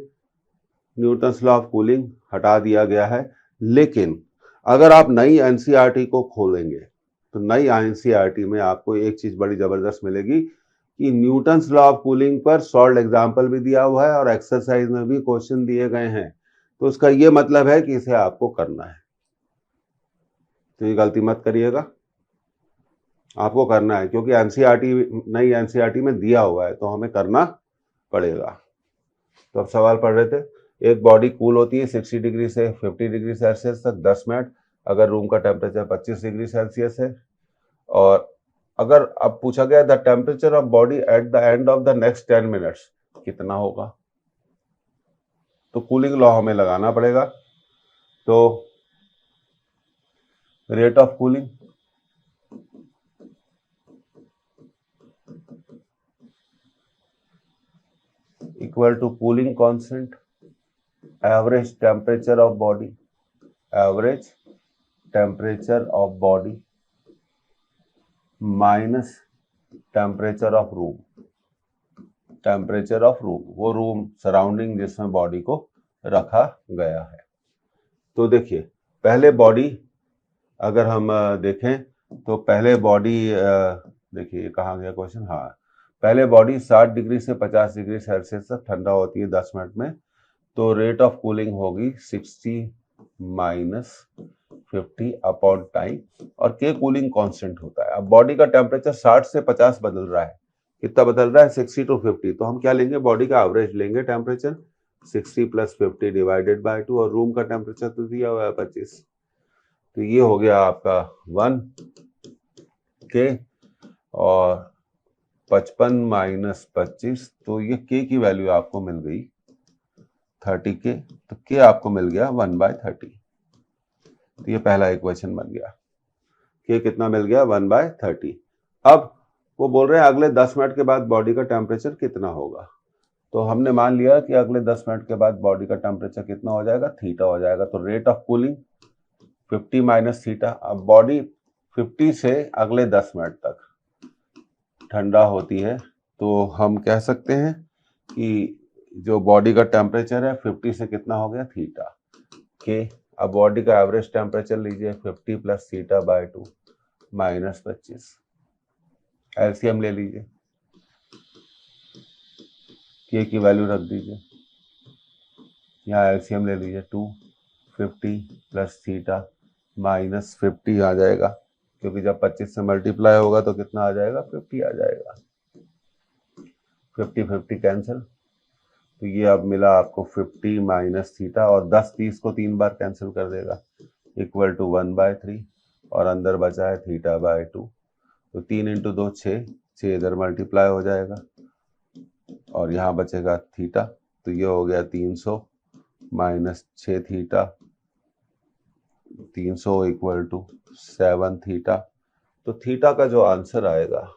न्यूटन्स लॉ ऑफ कूलिंग हटा दिया गया है। लेकिन अगर आप नई एनसीईआरटी को खोलेंगे तो नई एनसीईआरटी में आपको एक चीज बड़ी जबरदस्त मिलेगी कि न्यूटन्स लॉ ऑफ कूलिंग पर सॉल्व एग्जाम्पल भी दिया हुआ है और एक्सरसाइज में भी क्वेश्चन दिए गए हैं। तो उसका ये मतलब है कि इसे आपको करना है। तो ये गलती मत करिएगा, आपको करना है, क्योंकि एनसीईआरटी नई एनसीईआरटी में दिया हुआ है तो हमें करना पड़ेगा। तो अब सवाल पढ़ रहे थे, एक बॉडी कूल होती है 60 डिग्री से 50 डिग्री सेल्सियस तक 10 मिनट, अगर रूम का टेम्परेचर 25 डिग्री सेल्सियस है। और अगर अब पूछा गया the temperature of body at the end of the next 10 minutes कितना होगा। तो कूलिंग लॉ हमें लगाना पड़ेगा। तो rate of cooling equal to cooling constant average temperature of body, average temperature of body minus temperature of room, temperature of room, वो room surrounding जिसमें body को रखा गया है। तो देखिए पहले बॉडी अगर हम देखें तो पहले बॉडी देखिए कहाँ गया क्वेश्चन, हाँ पहले बॉडी 60 डिग्री से 50 डिग्री सेल्सियस तक ठंडा होती है 10 मिनट में, तो रेट ऑफ कूलिंग होगी 60 माइनस 50 अपॉन टाइम, और के कूलिंग कांस्टेंट होता है। अब बॉडी का टेम्परेचर 60 से 50 बदल रहा है, कितना बदल रहा है 60 टू 50, तो हम क्या लेंगे बॉडी का एवरेज लेंगे टेम्परेचर 60 प्लस 50 डिवाइडेड बाय 2, और रूम का टेम्परेचर तो दिया हुआ है 25, तो ये हो गया आपका 1 के, और 55 माइनस 25, तो ये के की वैल्यू आपको मिल गई 30 के, तो के आपको मिल गया 1/30। तो ये पहला इक्वेशन बन गया, के कितना मिल गया 1/30। अब वो बोल रहे हैं अगले 10 मिनट के बाद बॉडी का टेम्परेचर कितना होगा, तो हमने मान लिया कि अगले 10 मिनट के बाद बॉडी का टेम्परेचर कितना हो जाएगा, थीटा हो जाएगा। तो rate of cooling 50 minus theta. अब बॉडी 50 से अगले 10 मिनट तक ठंडा होती है, तो हम कह सकते हैं कि जो बॉडी का टेम्परेचर है 50 से कितना हो गया थीटा के। अब बॉडी का एवरेज टेम्परेचर लीजिए 50 plus theta by 2 minus 25, LCM ले लीजिए, के की वैल्यू रख दीजिए, यहाँ एलसीएम ले लीजिए 250 प्लस थीटा माइनस 50 आ जाएगा, क्योंकि जब 25 से मल्टीप्लाई होगा तो कितना आ जाएगा 50 आ जाएगा, 50 कैंसिल, तो ये अब मिला आपको 50 माइनस थीटा, और 10 30 को 3 बार कैंसिल कर देगा, इक्वल टू 1/3, और अंदर बचा है थीटा बाय 2, तो 3 इंटू 2 6 इधर मल्टीप्लाई हो जाएगा, और यहाँ बचेगा थीटा, तो ये हो गया 300 minus 6 theta, 300 equal to 7 theta. तो थीटा का जो आंसर आएगा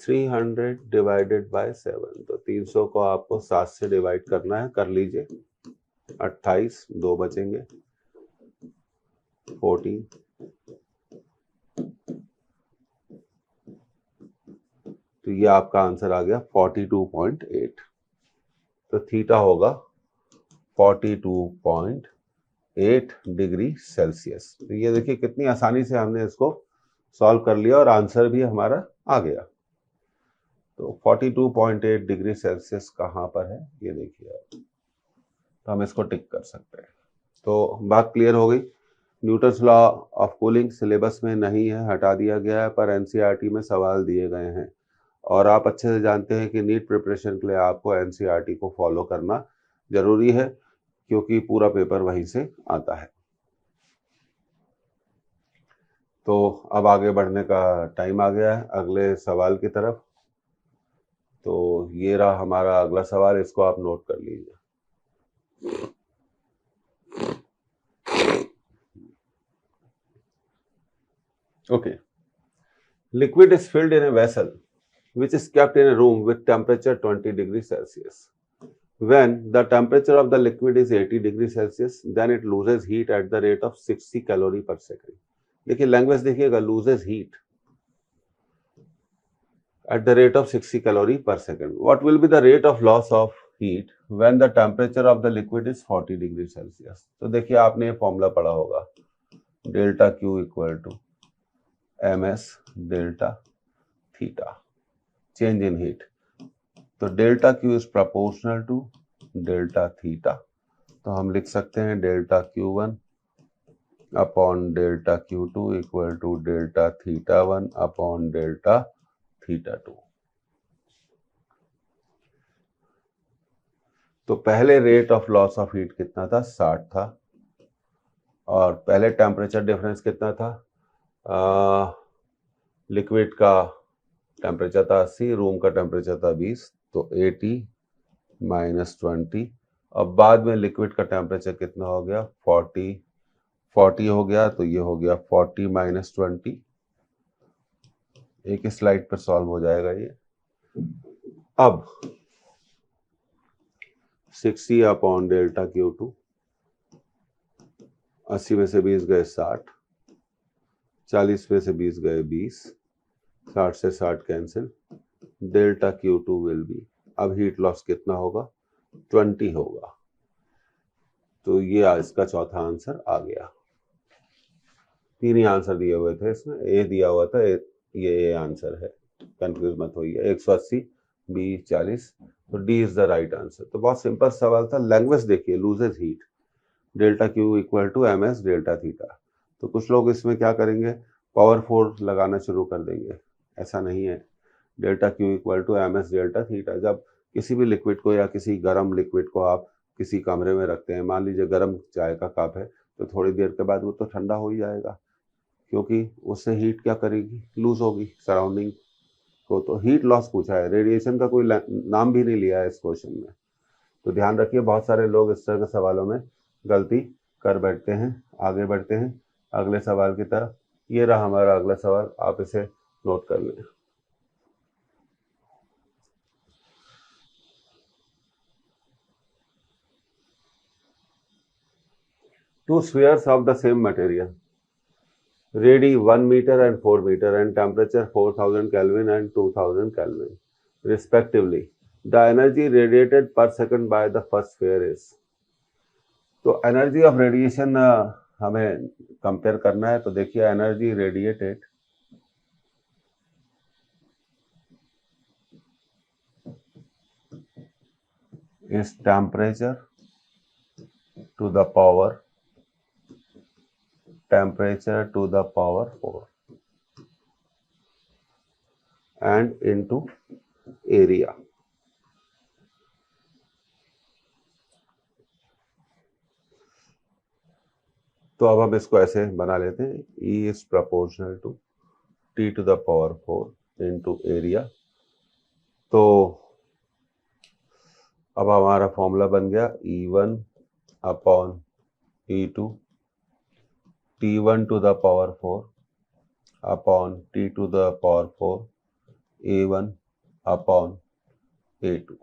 300 डिवाइडेड बाय 7, तो 300 को आपको 7 से डिवाइड करना है, कर लीजिए, 28 2 बचेंगे 14, तो ये आपका आंसर आ गया 42.8। तो थीटा होगा 42.8 डिग्री सेल्सियस। तो ये देखिए कितनी आसानी से हमने इसको सॉल्व कर लिया और आंसर भी हमारा आ गया। तो 42.8 डिग्री सेल्सियस कहाँ पर है ये देखिए आप, तो हम इसको टिक कर सकते हैं। तो बात क्लियर हो गई। Newton's law of cooling syllabus में नहीं है, हटा दिया गया है, पर एनसीईआरटी में सवाल दिए गए हैं, और आप अच्छे से जानते हैं कि नीट प्रिपरेशन के लिए आपको एनसीईआरटी को फॉलो करना जरूरी है, क्योंकि पूरा पेपर वहीं से आता है। तो अब आगे बढ़ने का टाइम आ गया है अगले सवाल की तरफ। तो ये रहा हमारा अगला सवाल, इसको आप नोट कर लीजिए। Okay. Liquid is filled in a vessel which is kept in a room with temperature 20 degrees Celsius. When the temperature of the liquid is 80 degrees Celsius, then it loses heat at the rate of 60 calorie per second. देखिए language देखिएगा, loses heat at the rate of 60 calorie per second. What will be the rate of loss of heat when the temperature of the liquid is 40 degrees Celsius? तो देखिए आपने ये formula पढ़ा होगा, delta Q equal to ms delta theta, change in heat. तो delta Q is proportional to delta theta, तो हम लिख सकते हैं delta Q1 upon delta Q2 equal to delta theta 1 upon delta theta 2। तो पहले rate of loss of heat कितना था 60 था, और पहले टेम्परेचर डिफरेंस कितना था, लिक्विड का टेम्परेचर था 80, रूम का टेम्परेचर था 20, तो 80 माइनस 20 अब बाद में लिक्विड का टेम्परेचर कितना हो गया, 40 हो गया, तो ये हो गया 40 माइनस 20। एक स्लाइड पर सॉल्व हो जाएगा ये। अब 60 अपॉन डेल्टा Q2, 80 में से 20 गए 60, 40 में से 20 गए 20, 60 से 60 cancel, delta Q2 will be, अब हीट लॉस कितना होगा, 20 होगा। तो ये इसका चौथा आंसर आ गया। तीन ही आंसर दिए हुए थे इसमें, ए दिया हुआ था, ये ए आंसर है, कंफ्यूज मत होइए। 180 बी 40, तो D is the right answer. तो बहुत सिंपल सवाल था। लैंग्वेज देखिए, loses heat, delta Q equal to M S delta theta. तो कुछ लोग इसमें क्या करेंगे, पावर 4 लगाना शुरू कर देंगे, ऐसा नहीं है। Delta Q equal to M S delta theta. जब किसी भी लिक्विड को या किसी गर्म लिक्विड को आप किसी कमरे में रखते हैं, मान लीजिए गर्म चाय का कप है, तो थोड़ी देर के बाद वो तो ठंडा हो ही जाएगा, क्योंकि उससे हीट क्या करेगी, लूज होगी सराउंडिंग को। तो हीट लॉस पूछा है, रेडिएशन का कोई नाम भी नहीं लिया है इस क्वेश्चन में। तो ध्यान रखिए, बहुत सारे लोग इस तरह के सवालों में गलती कर बैठते हैं। आगे बढ़ते हैं अगले सवाल की तरफ। ये रहा हमारा अगला सवाल, आप इसे नोट कर लें। Two spheres of the same material, radii 1 meter and 4 meter and temperature 4000 Kelvin and 2000 Kelvin respectively. The energy radiated per second by the first sphere is. तो एनर्जी ऑफ रेडिएशन हमें कंपेयर करना है। तो देखिए, energy radiated is temperature to the power 4 and into area. तो अब हम इसको ऐसे बना लेते हैं, E is proportional to T to the power 4 into area। तो अब हमारा फॉर्मूला बन गया E1 upon E2, T1 to the power 4 upon T to the power 4, A1 upon A2।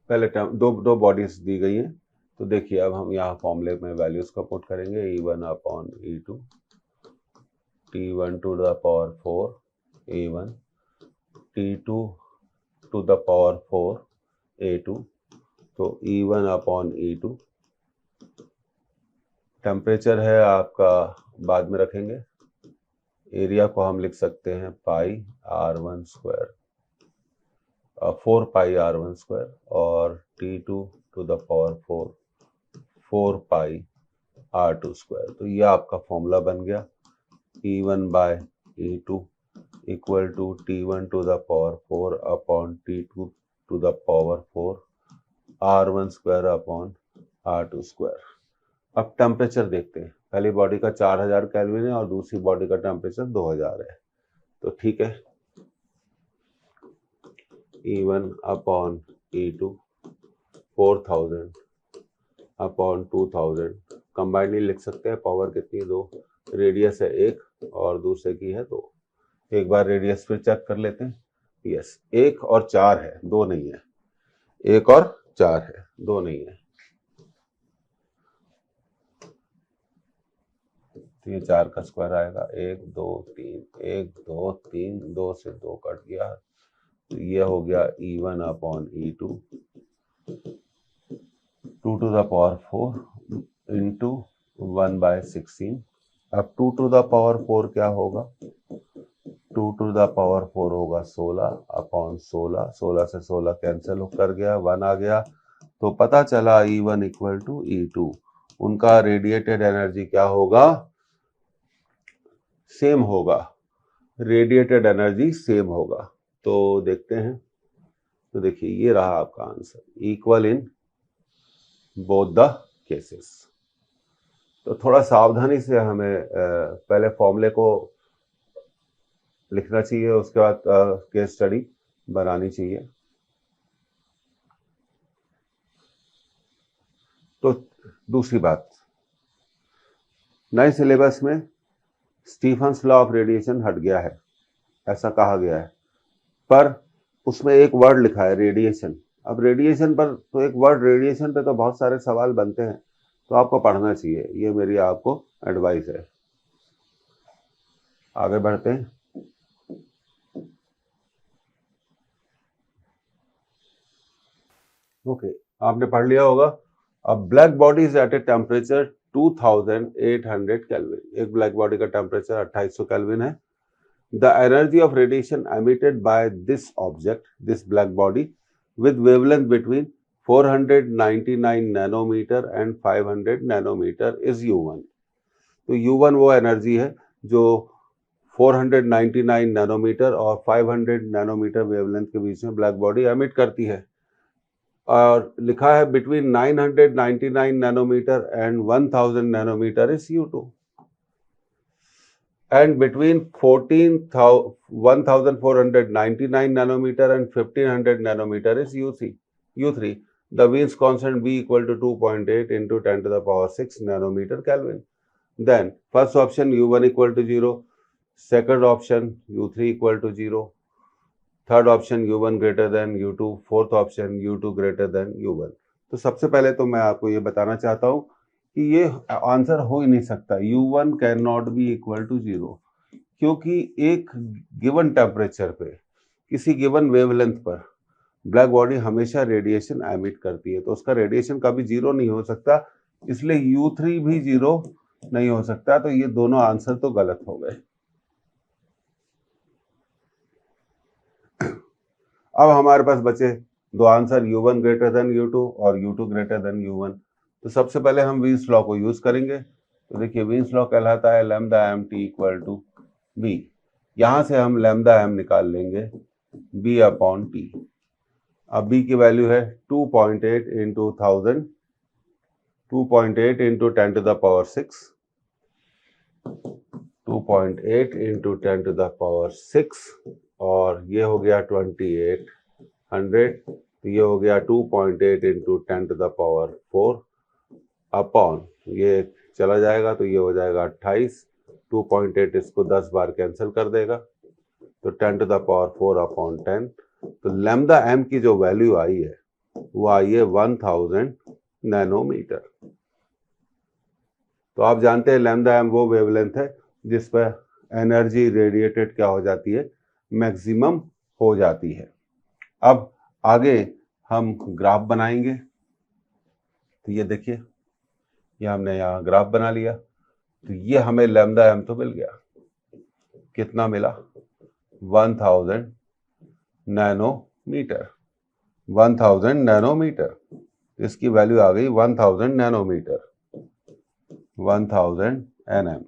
पहले दो बॉडीज दी गई हैं, तो देखिए अब हम यहाँ फॉर्मूले में वैल्यूज का पुट करेंगे। E1 upon E2, T1 to the power 4 A1, T2 to the power 4 A2। तो E1 अपॉन E2, टेम्परेचर है आपका, बाद में रखेंगे। एरिया को हम लिख सकते हैं पाई R1 स्क्वायर, 4 पाई R1 स्क्वायर, और T2 to the power 4 pi R2 square. तो ये आपका फॉर्मूला बन गया। E1 by E2 equal to T1 to the power 4 upon T2 to the power 4 R1 square upon R2 square. अब temperature देखते हैं। पहली बॉडी का 4000 केल्विन है और दूसरी बॉडी का टेम्परेचर 2000 है। तो ठीक है, E1 upon E2 4000 upon 2000, combinedly लिख सकते हैं। पावर कितनी, 2, रेडियस है 1 और दूसरे की है 2। एक बार रेडियस फिर चेक कर लेते हैं। यस, 1 और 4 है, 2 नहीं है। 1 और 4 है, 2 नहीं है। तो ये 4 का स्क्वायर आएगा, 1 2 3, 1 2 3, 2 से 2 कट गया। तो ये हो गया E1 upon E2 2 to the power 4 into 1/16। अब 2 टू द पावर 4 क्या होगा, 2 टू द पावर 4 होगा 16 अपॉन 16। 16 से 16 कैंसिल कर गया, 1 आ गया। तो पता चला E1 इक्वल टू E2। उनका रेडिएटेड एनर्जी क्या होगा, सेम होगा। रेडिएटेड एनर्जी सेम होगा। तो देखते हैं। तो देखिए, ये रहा आपका answer, equal in both the cases. तो थोड़ा सावधानी से हमें पहले फॉर्मूले को लिखना चाहिए, उसके बाद केस स्टडी। बनानी चाहिए। तो दूसरी बात, नए सिलेबस में स्टीफन्स लॉ ऑफ रेडिएशन हट गया है, ऐसा कहा गया है, पर उसमें एक वर्ड लिखा है रेडिएशन। अब रेडिएशन पर तो एक वर्ड रेडिएशन पे तो बहुत सारे सवाल बनते हैं, तो आपको पढ़ना चाहिए, ये मेरी आपको एडवाइस है। आगे बढ़ते हैं। ओके, आपने पढ़ लिया होगा। अब black body is at a temperature 2800 kelvin. एक ब्लैक बॉडी का टेम्परेचर 2800 केल्विन है। The energy of radiation emitted by this object, this black body, with wavelength between 499 nanometer and 500 nanometer is U1. तो U1 वो energy है जो 499 nanometre और 500 nanometre wavelength के बीच में ब्लैक बॉडी एमिट करती है। और लिखा है between 999 nanometer and 1000 nanometer is U2, and between 1499 nanometer and 1500 nanometer is U3. The Wien's constant B equal to 2.8 into 10 to the power 6 nanometer Kelvin. Then first option U1 equal to 0, second option U3 equal to 0, third option U1 greater than U2, fourth option U2 greater than U1. तो सबसे पहले तो मैं आपको ये बताना चाहता हूँ कि ये आंसर हो ही नहीं सकता, U1 can not be equal to 0, क्योंकि एक गिवन टेम्परेचर पे किसी गिवन वेवलेंथ पर ब्लैक बॉडी हमेशा रेडिएशन एमिट करती है, तो उसका रेडिएशन कभी 0 नहीं हो सकता, इसलिए U3 भी 0 नहीं हो सकता। तो ये दोनों आंसर तो गलत हो गए। अब हमारे पास बचे दो answer, U1 greater than U2 और U2 ग्रेटर देन U1। तो सबसे पहले हम वीन्स लॉ को यूज करेंगे। तो देखिए वीन्स लॉ कहलाता है lambda M T equal to B. यहां से हम लैम्डा एम निकाल लेंगे बी अपॉन टी। अब बी की वैल्यू है 2.8 into 1000, 2.8 into 10 to the power 6, 2.8 into 10 to the power 6, और ये हो गया 2800, तो ये हो गया 2.8 into 10 to the power 4 upon, ये चला जाएगा तो ये हो जाएगा 28, 2.8 इसको 10 बार कैंसिल कर देगा, तो 10 टू द पावर 4 अपॉन 10। तो लैम्डा एम की जो वैल्यू आई है वो आई है 1000 नैनोमीटर। तो आप जानते हैं लैम्डा एम वो वेवलेंथ है जिस पर एनर्जी रेडिएटेड क्या हो जाती है, मैक्सिमम हो जाती है। अब आगे हम ग्राफ बनाएंगे। तो ये देखिए, ये हमने यहाँ ग्राफ बना लिया। तो ये हमें लैम्डा एम तो मिल गया, कितना मिला, 1000 नैनोमीटर, 1000 नैनोमीटर। इसकी वैल्यू आ गई 1000 नैनोमीटर, 1000 nm।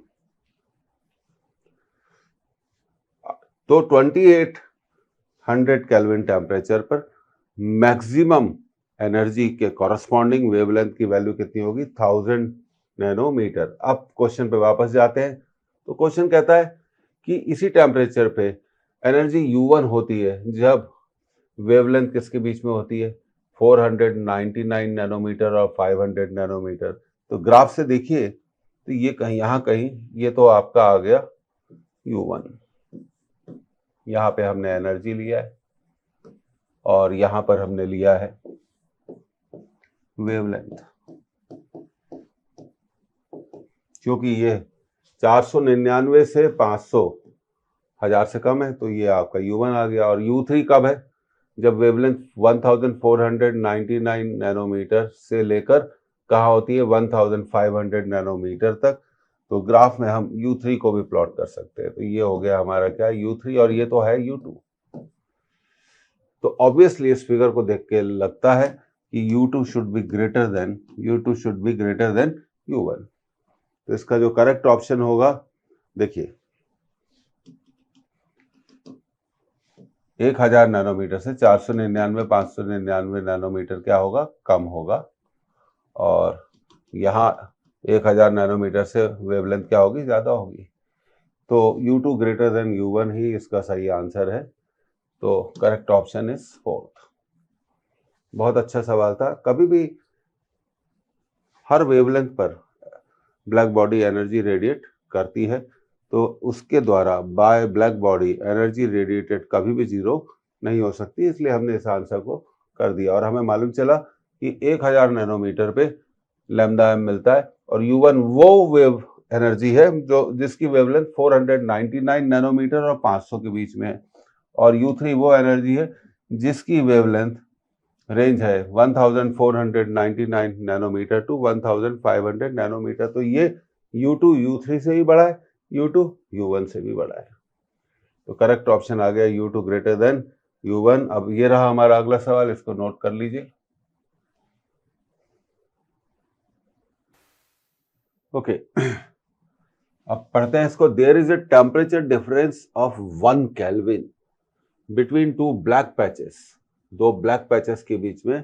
तो 2800 केल्विन टेम्परेचर पर मैक्सिमम एनर्जी के कॉरस्पॉन्डिंग वेवलेंथ की वैल्यू कितनी होगी, 1000 नैनोमीटर। अब क्वेश्चन पे वापस जाते हैं। तो क्वेश्चन कहता है कि इसी टेम्परेचर पे एनर्जी U1 होती है जब वेवलेंथ किसके बीच में होती है, 499 नैनोमीटर और 500 नैनोमीटर। तो ग्राफ से देखिए, तो ये कहीं यहाँ कहीं ये तो आपका आ गया U1, यहाँ पे हमने एनर्जी लिया है और यहाँ पर हमने लिया है वेवलेंथ। क्योंकि ये 499 से 500 1000 से कम है, तो ये आपका U1 आ गया। और U3 कब है, जब वेवलेंथ 1499 नैनोमीटर से लेकर कहाँ होती है, 1500 नैनोमीटर तक। तो ग्राफ में हम U3 को भी प्लॉट कर सकते हैं। तो ये हो गया हमारा क्या, U3, और ये तो है U2। तो ऑब्वियसली इस फिगर को देख के लगता है कि U2 should be greater than U1। तो इसका जो करेक्ट ऑप्शन होगा, देखिए 1000 नैनोमीटर से 499 599 नैनोमीटर क्या होगा, कम होगा। और यहाँ 1000 नैनोमीटर से वेवलेंथ क्या होगी, ज्यादा होगी। तो U2 ग्रेटर देन U1 ही इसका सही आंसर है। तो करेक्ट ऑप्शन इज फोर्थ। बहुत अच्छा सवाल था। कभी भी हर वेवलेंथ पर ब्लैक बॉडी एनर्जी रेडिएट करती है, तो उसके द्वारा by black body energy radiated कभी भी जीरो नहीं हो सकती, इसलिए हमने इस आंसर को कर दिया। और हमें मालूम चला कि 1000 नैनोमीटर पे लैम्डा एम मिलता है, और U1 वो वेव एनर्जी है जो जिसकी वेवलेंथ 499 नैनोमीटर और 500 के बीच में है, और U3 वो एनर्जी है जिसकी वेवलेंथ रेंज है 1499 नैनोमीटर टू 1500 नैनोमीटर। तो ये U2 U3 से भी बड़ा है, U2 U1 से भी बड़ा है। तो करेक्ट ऑप्शन आ गया U2 ग्रेटर देन U1। अब ये रहा हमारा अगला सवाल, इसको नोट कर लीजिए। ओके, अब पढ़ते हैं इसको। There is a temperature difference of 1 kelvin between two black patches. दो ब्लैक पैचेस के बीच में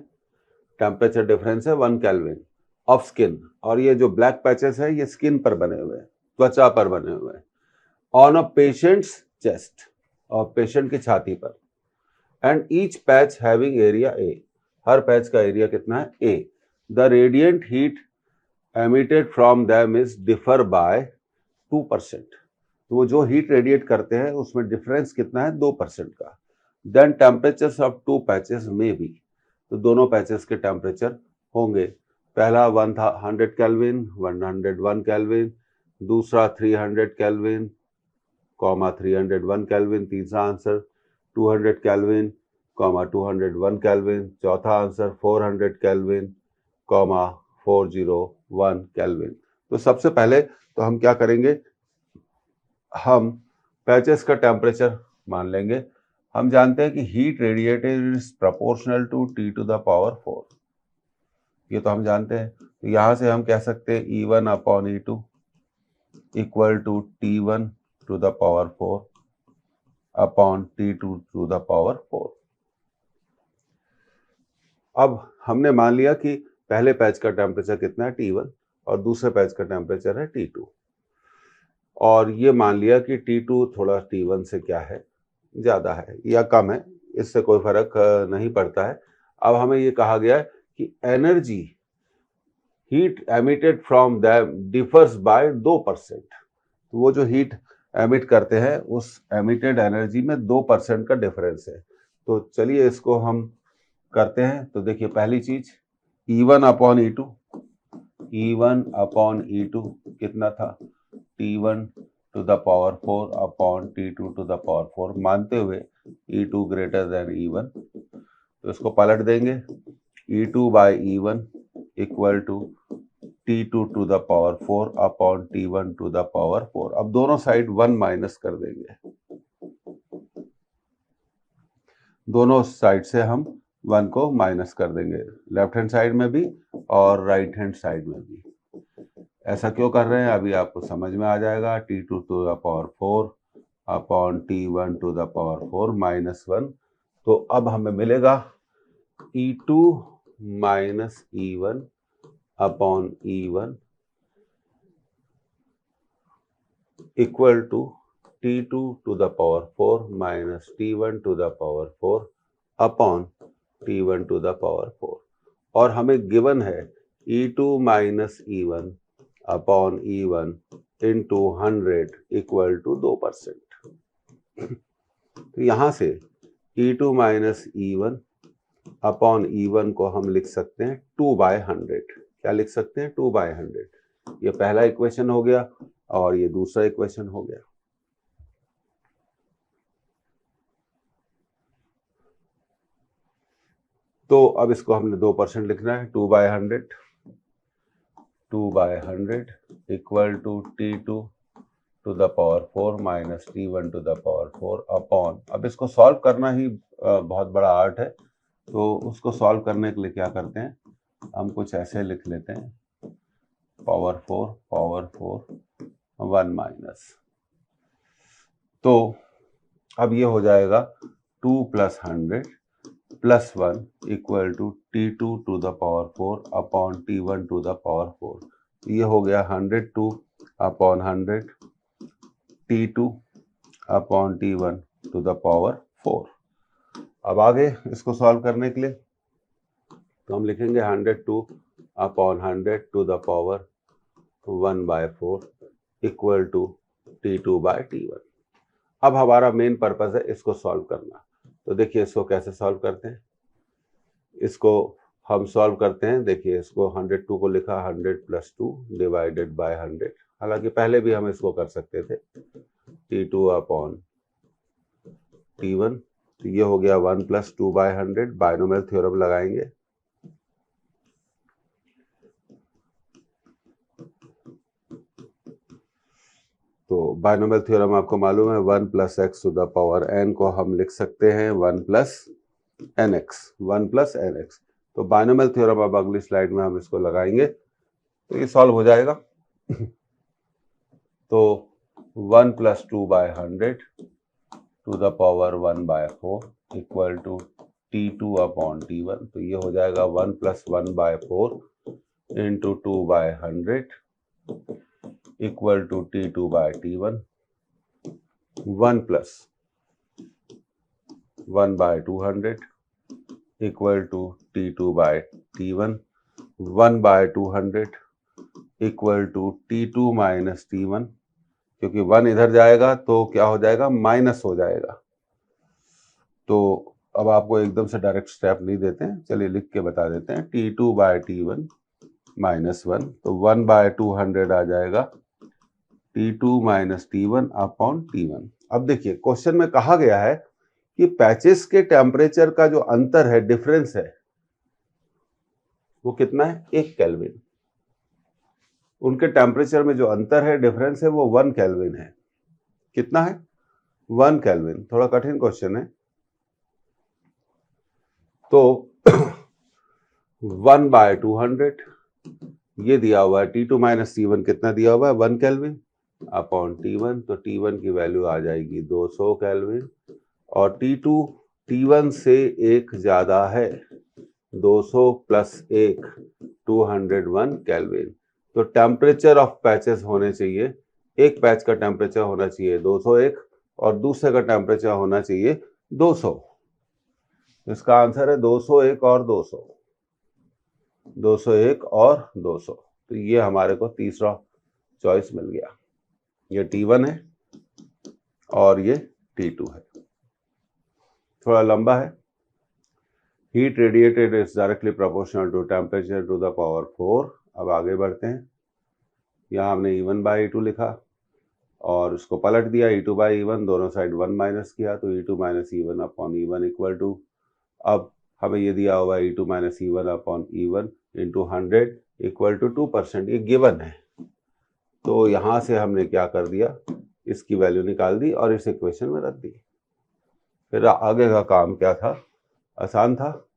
टेम्परेचर डिफरेंस है 1 केल्विन ऑफ स्किन, और ये जो ब्लैक पैचेस है ये स्किन पर बने हुए हैं, त्वचा पर बने हुए हैं, ऑन अ पेशेंट्स चेस्ट, और पेशेंट की छाती पर, and each patch having area A. हर पैच का एरिया कितना है? A. The radiant heat emitted from them is differ by 2%। तो वो जो हीट रेडिएट करते हैं उसमें डिफरेंस कितना है? 2% का। Then temperatures of two patches में बी। तो दोनों पैचेस के टेम्परेचर होंगे, पहला 100 केल्विन, 101 केल्विन, दूसरा 300 केल्विन, 301 केल्विन, तीसरा आंसर 200 केल्विन, 201 केल्विन, चौथा आंसर 400 केल्विन, 401 केल्विन। तो सबसे पहले तो हम क्या करेंगे, हम पैचेस का टेम्परेचर मान लेंगे। हम जानते हैं कि heat radiated is proportional to T to the power 4, ये तो हम जानते हैं। तो यहां से हम कह सकते हैं E1 upon E2 equal to T1 to the power 4 upon T2 to the power 4। अब हमने मान लिया कि पहले पैच का टेम्परेचर कितना है? T1, और दूसरे पैच का टेम्परेचर है T2, और ये मान लिया कि T2 थोड़ा T1 से क्या है? ज्यादा है या कम है, इससे कोई फर्क नहीं पड़ता है। अब हमें ये कहा गया है कि energy heat emitted from them differs by 2%। तो वो जो हीट एमिट करते हैं उस एमिटेड एनर्जी में 2% का डिफरेंस है। तो चलिए इसको हम करते हैं। तो देखिए पहली चीज E1 upon E2, E1 upon E2 कितना था? T1 to the power 4 upon T2 to the power 4, मानते हुए E2 ग्रेटर देन E1। तो इसको पलट देंगे, E2 by E1 equal to T2 to the power 4 upon T1 to the power 4। अब दोनों साइड 1 माइनस कर देंगे, दोनों साइड से हम 1 को माइनस कर देंगे, लेफ्ट हैंड साइड में भी और राइट हैंड साइड में भी। ऐसा क्यों कर रहे हैं अभी आपको समझ में आ जाएगा। T2 to the power 4 upon T1 to the power 4 minus 1। तो अब हमें मिलेगा E2 minus E1 upon E1 equal to T2 to the power 4 minus T1 to the power 4 upon T1 to the power 4। और हमें given है E2 minus E1 upon E1 into 100 equal to 2%। तो यहां से E2 minus E1 upon E1 को हम लिख सकते हैं 2/100। क्या लिख सकते हैं? 2/100। ये पहला इक्वेशन हो गया और ये दूसरा इक्वेशन हो गया। तो अब इसको हमने 2% लिखना है, 2/100 equal to T2 to the power 4 minus T1 to the power 4 upon, अब इसको सॉल्व करना ही बहुत बड़ा आर्ट है। तो उसको सॉल्व करने के लिए क्या करते हैं, हम कुछ ऐसे लिख लेते हैं, पावर 4 1 माइनस। तो अब ये हो जाएगा 2 plus 100 plus 1 equal to T2 to the power 4 upon T1 to the power 4। ये हो गया 102 upon 100 T2 upon T1 to the power 4। अब आगे इसको सॉल्व करने के लिए तो हम लिखेंगे 102/100 to the power 1/4 equal to T2/T1। अब हमारा मेन पर्पस है इसको सॉल्व करना। तो देखिए इसको कैसे सॉल्व करते हैं, इसको हम सॉल्व करते हैं। देखिए इसको 102 को लिखा 100 + 2 डिवाइडेड बाय 100। हालांकि पहले भी हम इसको कर सकते थे T2/T1। तो ये हो गया 1 + 2/100। बायनोमियल थ्योरम लगाएंगे। तो बायनोमियल थ्योरम आपको मालूम है 1 + x to the power n को हम लिख सकते हैं 1 + nx, 1 + nx। तो बायनोमियल थ्योरम अब अगली स्लाइड में हम इसको लगाएंगे तो ये सॉल्व हो जाएगा। तो 1 + 2/100 to the power 1/4 equal to T2/T1। तो ये हो जाएगा 1 + 1/4 into 2/100 equal to T2/T1। 1 + 1/200 equal to T2/T1। 1/200 equal to T2 - T1। क्योंकि 1 इधर जाएगा तो क्या हो जाएगा, माइनस हो जाएगा। तो अब आपको एकदम से डायरेक्ट स्टेप नहीं देते हैं, चलिए लिख के बता देते हैं। T2/T1 -1 तो 1/200 आ जाएगा T2 - T1/T1। अब देखिए क्वेश्चन में कहा गया है कि पैचेस के टेम्परेचर का जो अंतर है, डिफरेंस है, वो कितना है, 1 केल्विन। उनके टेम्परेचर में जो अंतर है, डिफरेंस है, वो 1 केल्विन है। कितना है, 1 केल्विन। थोड़ा कठिन क्वेश्चन है। तो 1/200 ये दिया हुआ है। T2 - T1 कितना दिया हुआ है, 1 केल्विन अपॉन T1। तो T1 की वैल्यू आ जाएगी 200 केल्विन और T2 T1 से 1 ज्यादा है। 200 + 1 201 केल्विन। तो टेम्परेचर ऑफ पैचेस होने चाहिए, एक पैच का टेम्परेचर होना चाहिए 201 और दूसरे का टेम्परेचर होना चाहिए 200। इसका आंसर है 201 और 200, 201 और 200। तो ये हमारे को तीसरा चॉइस मिल गया। ये T1 है और ये T2 है। थोड़ा लंबा है। Heat radiated is directly proportional to temperature to the power 4। अब आगे बढ़ते हैं। यहाँ हमने E1/E2 लिखा और उसको पलट दिया, E2/E1 दोनों साइड 1 माइनस किया तो E2 - E1/E1 इक्वल टू, अब हमें ये दिया हुआ E2 - E1/E1 into 100 equal to 2%। ये गिवन है। तो यहाँ से हमने क्या कर दिया, इसकी वैल्यू निकाल दी और इस इक्वेशन में रख दी। फिर आगे का काम क्या था, आसान था,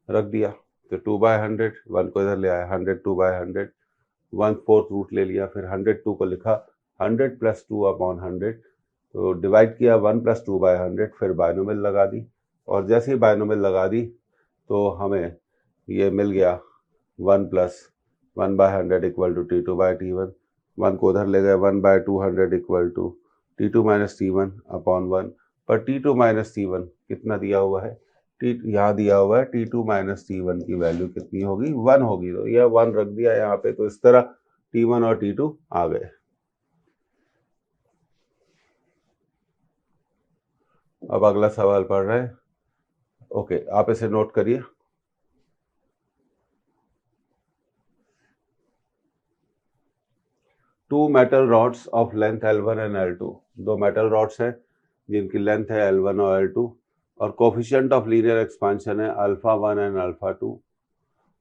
रख दिया। तो 2/100, 1 को इधर ले आया, 100 2/100, 1/4 रूट ले लिया। फिर 102 को लिखा 100 + 2/100। तो डिवाइड किया 1 + 2/100। फिर बायनोमियल लगा दी और जैसे ही बायनोमियल लगा दी तो हमें ये मिल गया 1 + 1/100 इक्वल टू T2/T1। 1 को उधर ले गए, 1/200 इक्वल टू T2 - T1/1। पर T2 - T1 कितना दिया हुआ है, यहाँ दिया हुआ है T2 - T1 की वैल्यू कितनी होगी, 1 होगी। तो यह 1 रख दिया यहाँ पे। तो इस तरह T1 और T2 आ गए। अब अगला सवाल पढ़ रहे हैं। ओके, आप इसे नोट करिए। Two metal rods of length L1 and L2। दो मेटल रॉड्स हैं जिनकी लेंथ है L1 और L2 और कोफिशिएंट ऑफ लीनियर एक्सपेंशन है α1 एंड α2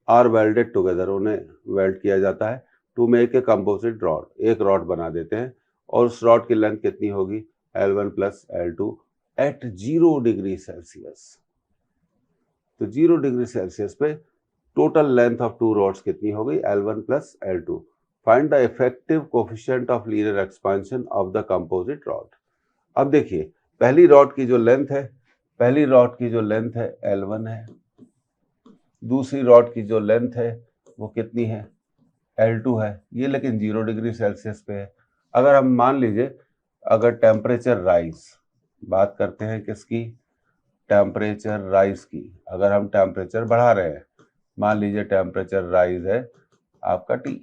आर वेल्डेड टुगेदर। उन्हें वेल्ड किया जाता है to make a composite rod. एक रॉड बना देते हैं और उस रॉड की लेंथ कितनी होगी, L1 + L2 eight 0 degree Celsius. तो 0 डिग्री सेल्सियस पे total length of two rods कितनी होगी, L1 + L2। Find the effective coefficient of linear expansion of the composite rod. अब देखिए पहली रॉड की जो लेंथ है, पहली रॉड की जो लेंथ है L1 है, दूसरी रॉड की जो लेंथ है वो कितनी है, L2 है। ये लेकिन 0 डिग्री सेल्सियस पे है। अगर हम मान लीजिए अगर टेम्परेचर राइज बात करते हैं किसकी, टेम्परेचर राइज की। अगर हम टेम्परेचर बढ़ा रहे हैं, मान लीजिए टेम्परेचर राइज है आपका T,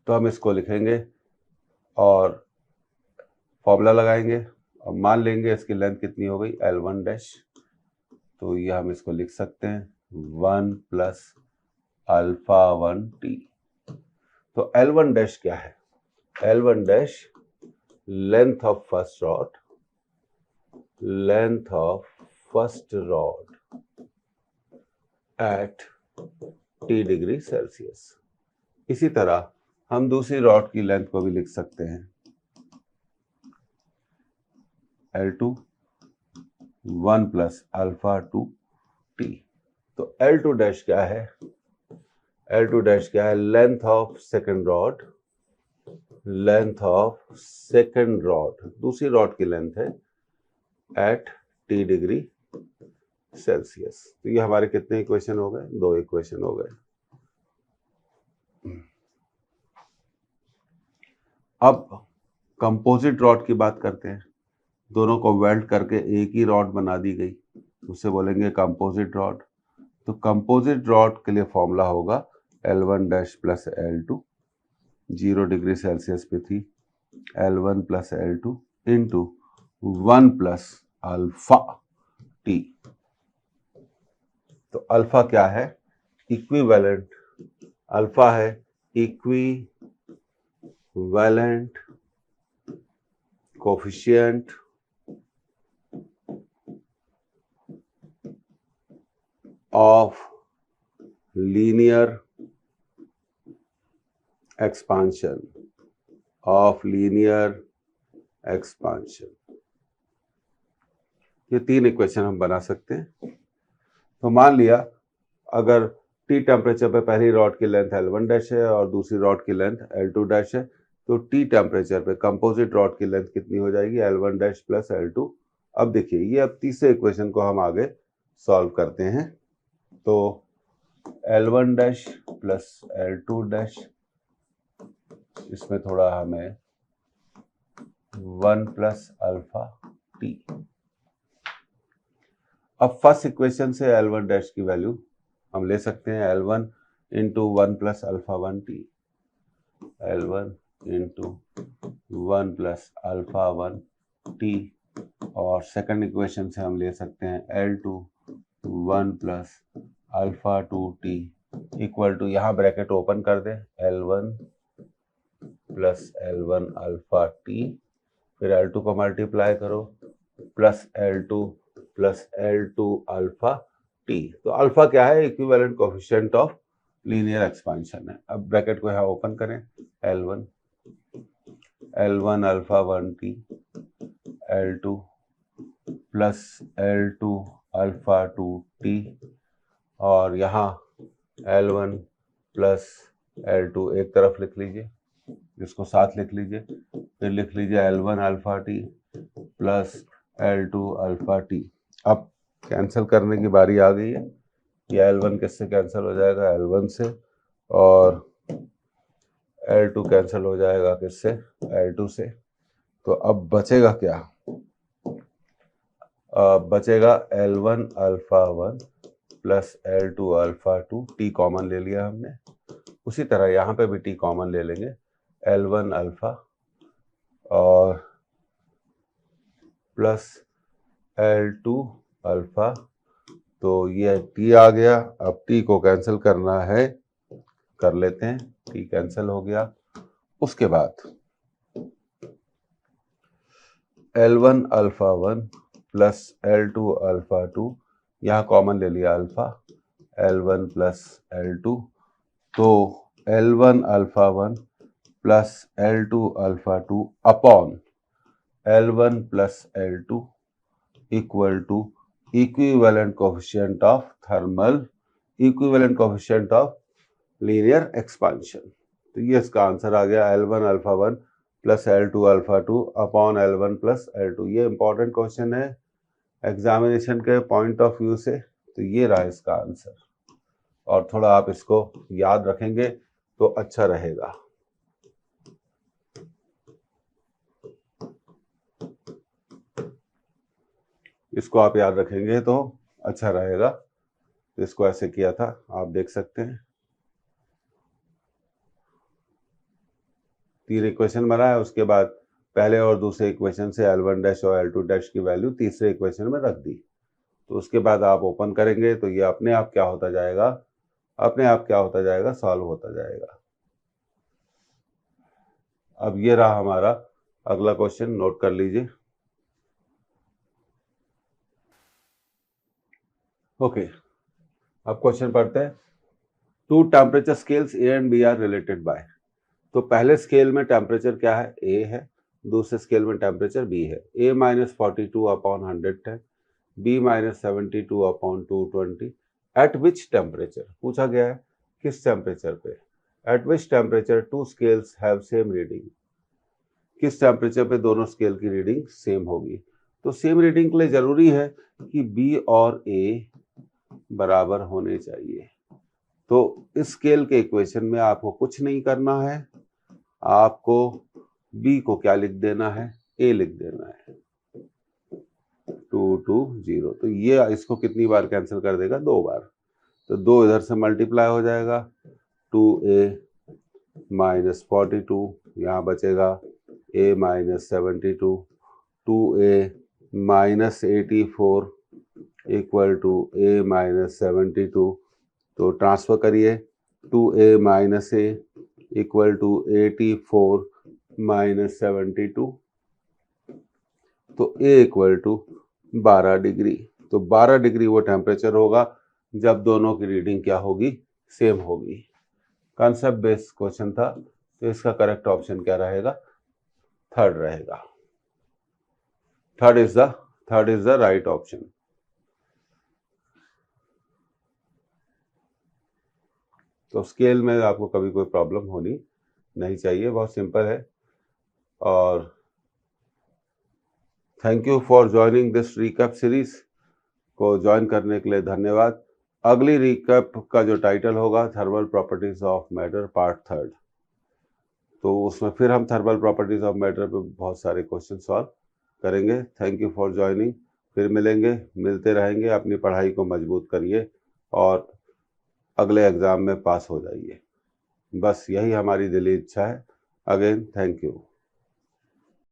तो हम इसको लिखेंगे और फॉर्मूला लगाएंगे और मान लेंगे इसकी लेंथ कितनी हो गई L1 डैश। तो ये हम इसको लिख सकते हैं 1 प्लस अल्फा 1T। तो L1 डैश क्या है, L1 dash length of first rod, length of first rod at T degree Celsius. इसी तरह हम दूसरी रॉड की लेंथ को भी लिख सकते हैं L2 1 प्लस अल्फा 2T। तो L2 डैश क्या है, L2 डैश क्या है, length of second rod, length of second rod, दूसरी रॉड की लेंथ है एट T डिग्री सेल्सियस। तो ये हमारे कितने इक्वेशन हो गए, 2 इक्वेशन हो गए। अब कंपोजिट रॉड की बात करते हैं, दोनों को वेल्ड करके एक ही रॉड बना दी गई, उसे बोलेंगे कंपोजिट रॉड। तो कंपोजिट रॉड के लिए फॉर्मूला होगा L1 dash plus L2, 0 degree Celsius पे थी, L1 plus L2 into 1 plus alpha T। तो अल्फा क्या है, इक्विवेलेंट, अल्फा है equivalent coefficient of linear expansion, of linear expansion. ये 3 इक्वेशन हम बना सकते हैं। तो मान लिया अगर T टेम्परेचर पे पहली रॉड की लेंथ L1 डैश है और दूसरी रॉड की लेंथ L2 डैश है, तो T टेम्परेचर पे कंपोजिट रॉड की लेंथ कितनी हो जाएगी, L1 डैश प्लस L2। अब देखिए ये, अब तीसरे इक्वेशन को हम आगे सॉल्व करते हैं। तो L1 dash plus L2 dash, इसमें थोड़ा हमें 1 प्लस अल्फा T। अब फर्स्ट इक्वेशन से L1 डैश की वैल्यू हम ले सकते हैं L1 into 1 plus alpha 1T, L1 into 1 plus alpha 1T। और सेकंड इक्वेशन से हम ले सकते हैं L2 1 plus alpha 2T equal to, यहाँ ब्रैकेट ओपन कर दें, L1 plus L1 alpha T, फिर L2 को मल्टीप्लाई करो plus L2 plus L2 alpha T। तो अल्फा क्या है, equivalent coefficient of linear expansion है। अब ब्रैकेट को यहाँ ओपन करें, L1 alpha 1T, L2 plus L2 alpha 2T, और यहाँ L1 प्लस L2 एक तरफ लिख लीजिए, इसको साथ लिख लीजिए, फिर लिख लीजिए L1 alpha T plus L2 alpha T। अब कैंसिल करने की बारी आ गई है, ये L1 किससे कैंसिल हो जाएगा, L1 से, और L2 कैंसिल हो जाएगा किससे, L2 से। तो अब बचेगा क्या, बचेगा L1 alpha 1 plus L2 alpha 2, T common ले लिया हमने। उसी तरह यहाँ पे भी T कॉमन ले लेंगे, L1 अल्फा और प्लस L2 अल्फा। तो ये T आ गया, अब T को कैंसिल करना है, कर लेते हैं, T कैंसिल हो गया। उसके बाद L1 alpha 1 plus L2 alpha 2, यहाँ कॉमन ले लिया अल्फा, L1 प्लस L2। तो L1 alpha 1 plus L2 alpha 2 upon L1 plus L2 equal to equivalent coefficient of thermal, equivalent coefficient of linear expansion. तो ये इसका आंसर आ गया, L1 alpha 1 plus L2 alpha 2 upon L1 plus L2। ये important question है examination के point of view से, तो ये रहा इसका आंसर। और थोड़ा आप इसको याद रखेंगे तो अच्छा रहेगा। इसको आप याद रखेंगे तो अच्छा रहेगा। इसको ऐसे किया था, आप देख सकते हैं। 3 इक्वेशन बना है, उसके बाद पहले और दूसरे इक्वेशन से L1 डैश और L2 डैश की वैल्यू तीसरे इक्वेशन में रख दी। तो उसके बाद आप ओपन करेंगे तो ये अपने आप क्या होता जाएगा, अपने आप क्या होता जाएगा, सॉल्व होता जाएगा। अब ये रहा हमारा अगला क्वेश्चन, नोट कर लीजिए। ओके, अब क्वेश्चन पढ़ते हैं। 2 temperature scales A and B are related by. तो पहले स्केल में टेम्परेचर क्या है, A है, दूसरे स्केल में टेम्परेचर B है। A minus 42/110, B minus 72/220। Eight which temperature पूछा गया है, किस टेम्परेचर पे। Eight which temperature 2 scales have same reading. किस टेम्परेचर पे दोनों स्केल की रीडिंग सेम होगी। तो सेम रीडिंग के लिए जरूरी है कि B और A बराबर होने चाहिए। तो इस स्केल के इक्वेशन में आपको कुछ नहीं करना है, आपको B को क्या लिख देना है, A लिख देना है। 2 2 0। तो ये इसको कितनी बार कैंसिल कर देगा, 2 बार। तो 2 इधर से मल्टीप्लाई हो जाएगा, 2A माइनस 42, यहाँ बचेगा A minus 72, 2A minus 84 equal to A minus 72। तो ट्रांसफर करिए, 2A minus A equal to 84 minus 72। तो A इक्वल टू 12 डिग्री। तो 12 डिग्री वो टेम्परेचर होगा जब दोनों की रीडिंग क्या होगी, सेम होगी। कॉन्सेप्ट बेस्ड क्वेश्चन था, तो इसका करेक्ट ऑप्शन क्या रहेगा, थर्ड रहेगा। Third is the right option. तो स्केल में आपको कभी कोई प्रॉब्लम होनी नहीं चाहिए, बहुत सिंपल है। और thank you for joining this recap series. को ज्वाइन करने के लिए धन्यवाद। अगली रिकैप का जो टाइटल होगा, thermal properties of matter part 3। तो उसमें फिर हम थर्मल प्रॉपर्टीज ऑफ मैटर पे बहुत सारे क्वेश्चन सॉल्व करेंगे। Thank you for joining. फिर मिलते रहेंगे। अपनी पढ़ाई को मजबूत करिए और अगले एग्जाम में पास हो जाइए। बस यही हमारी दिली इच्छा है। Again thank you.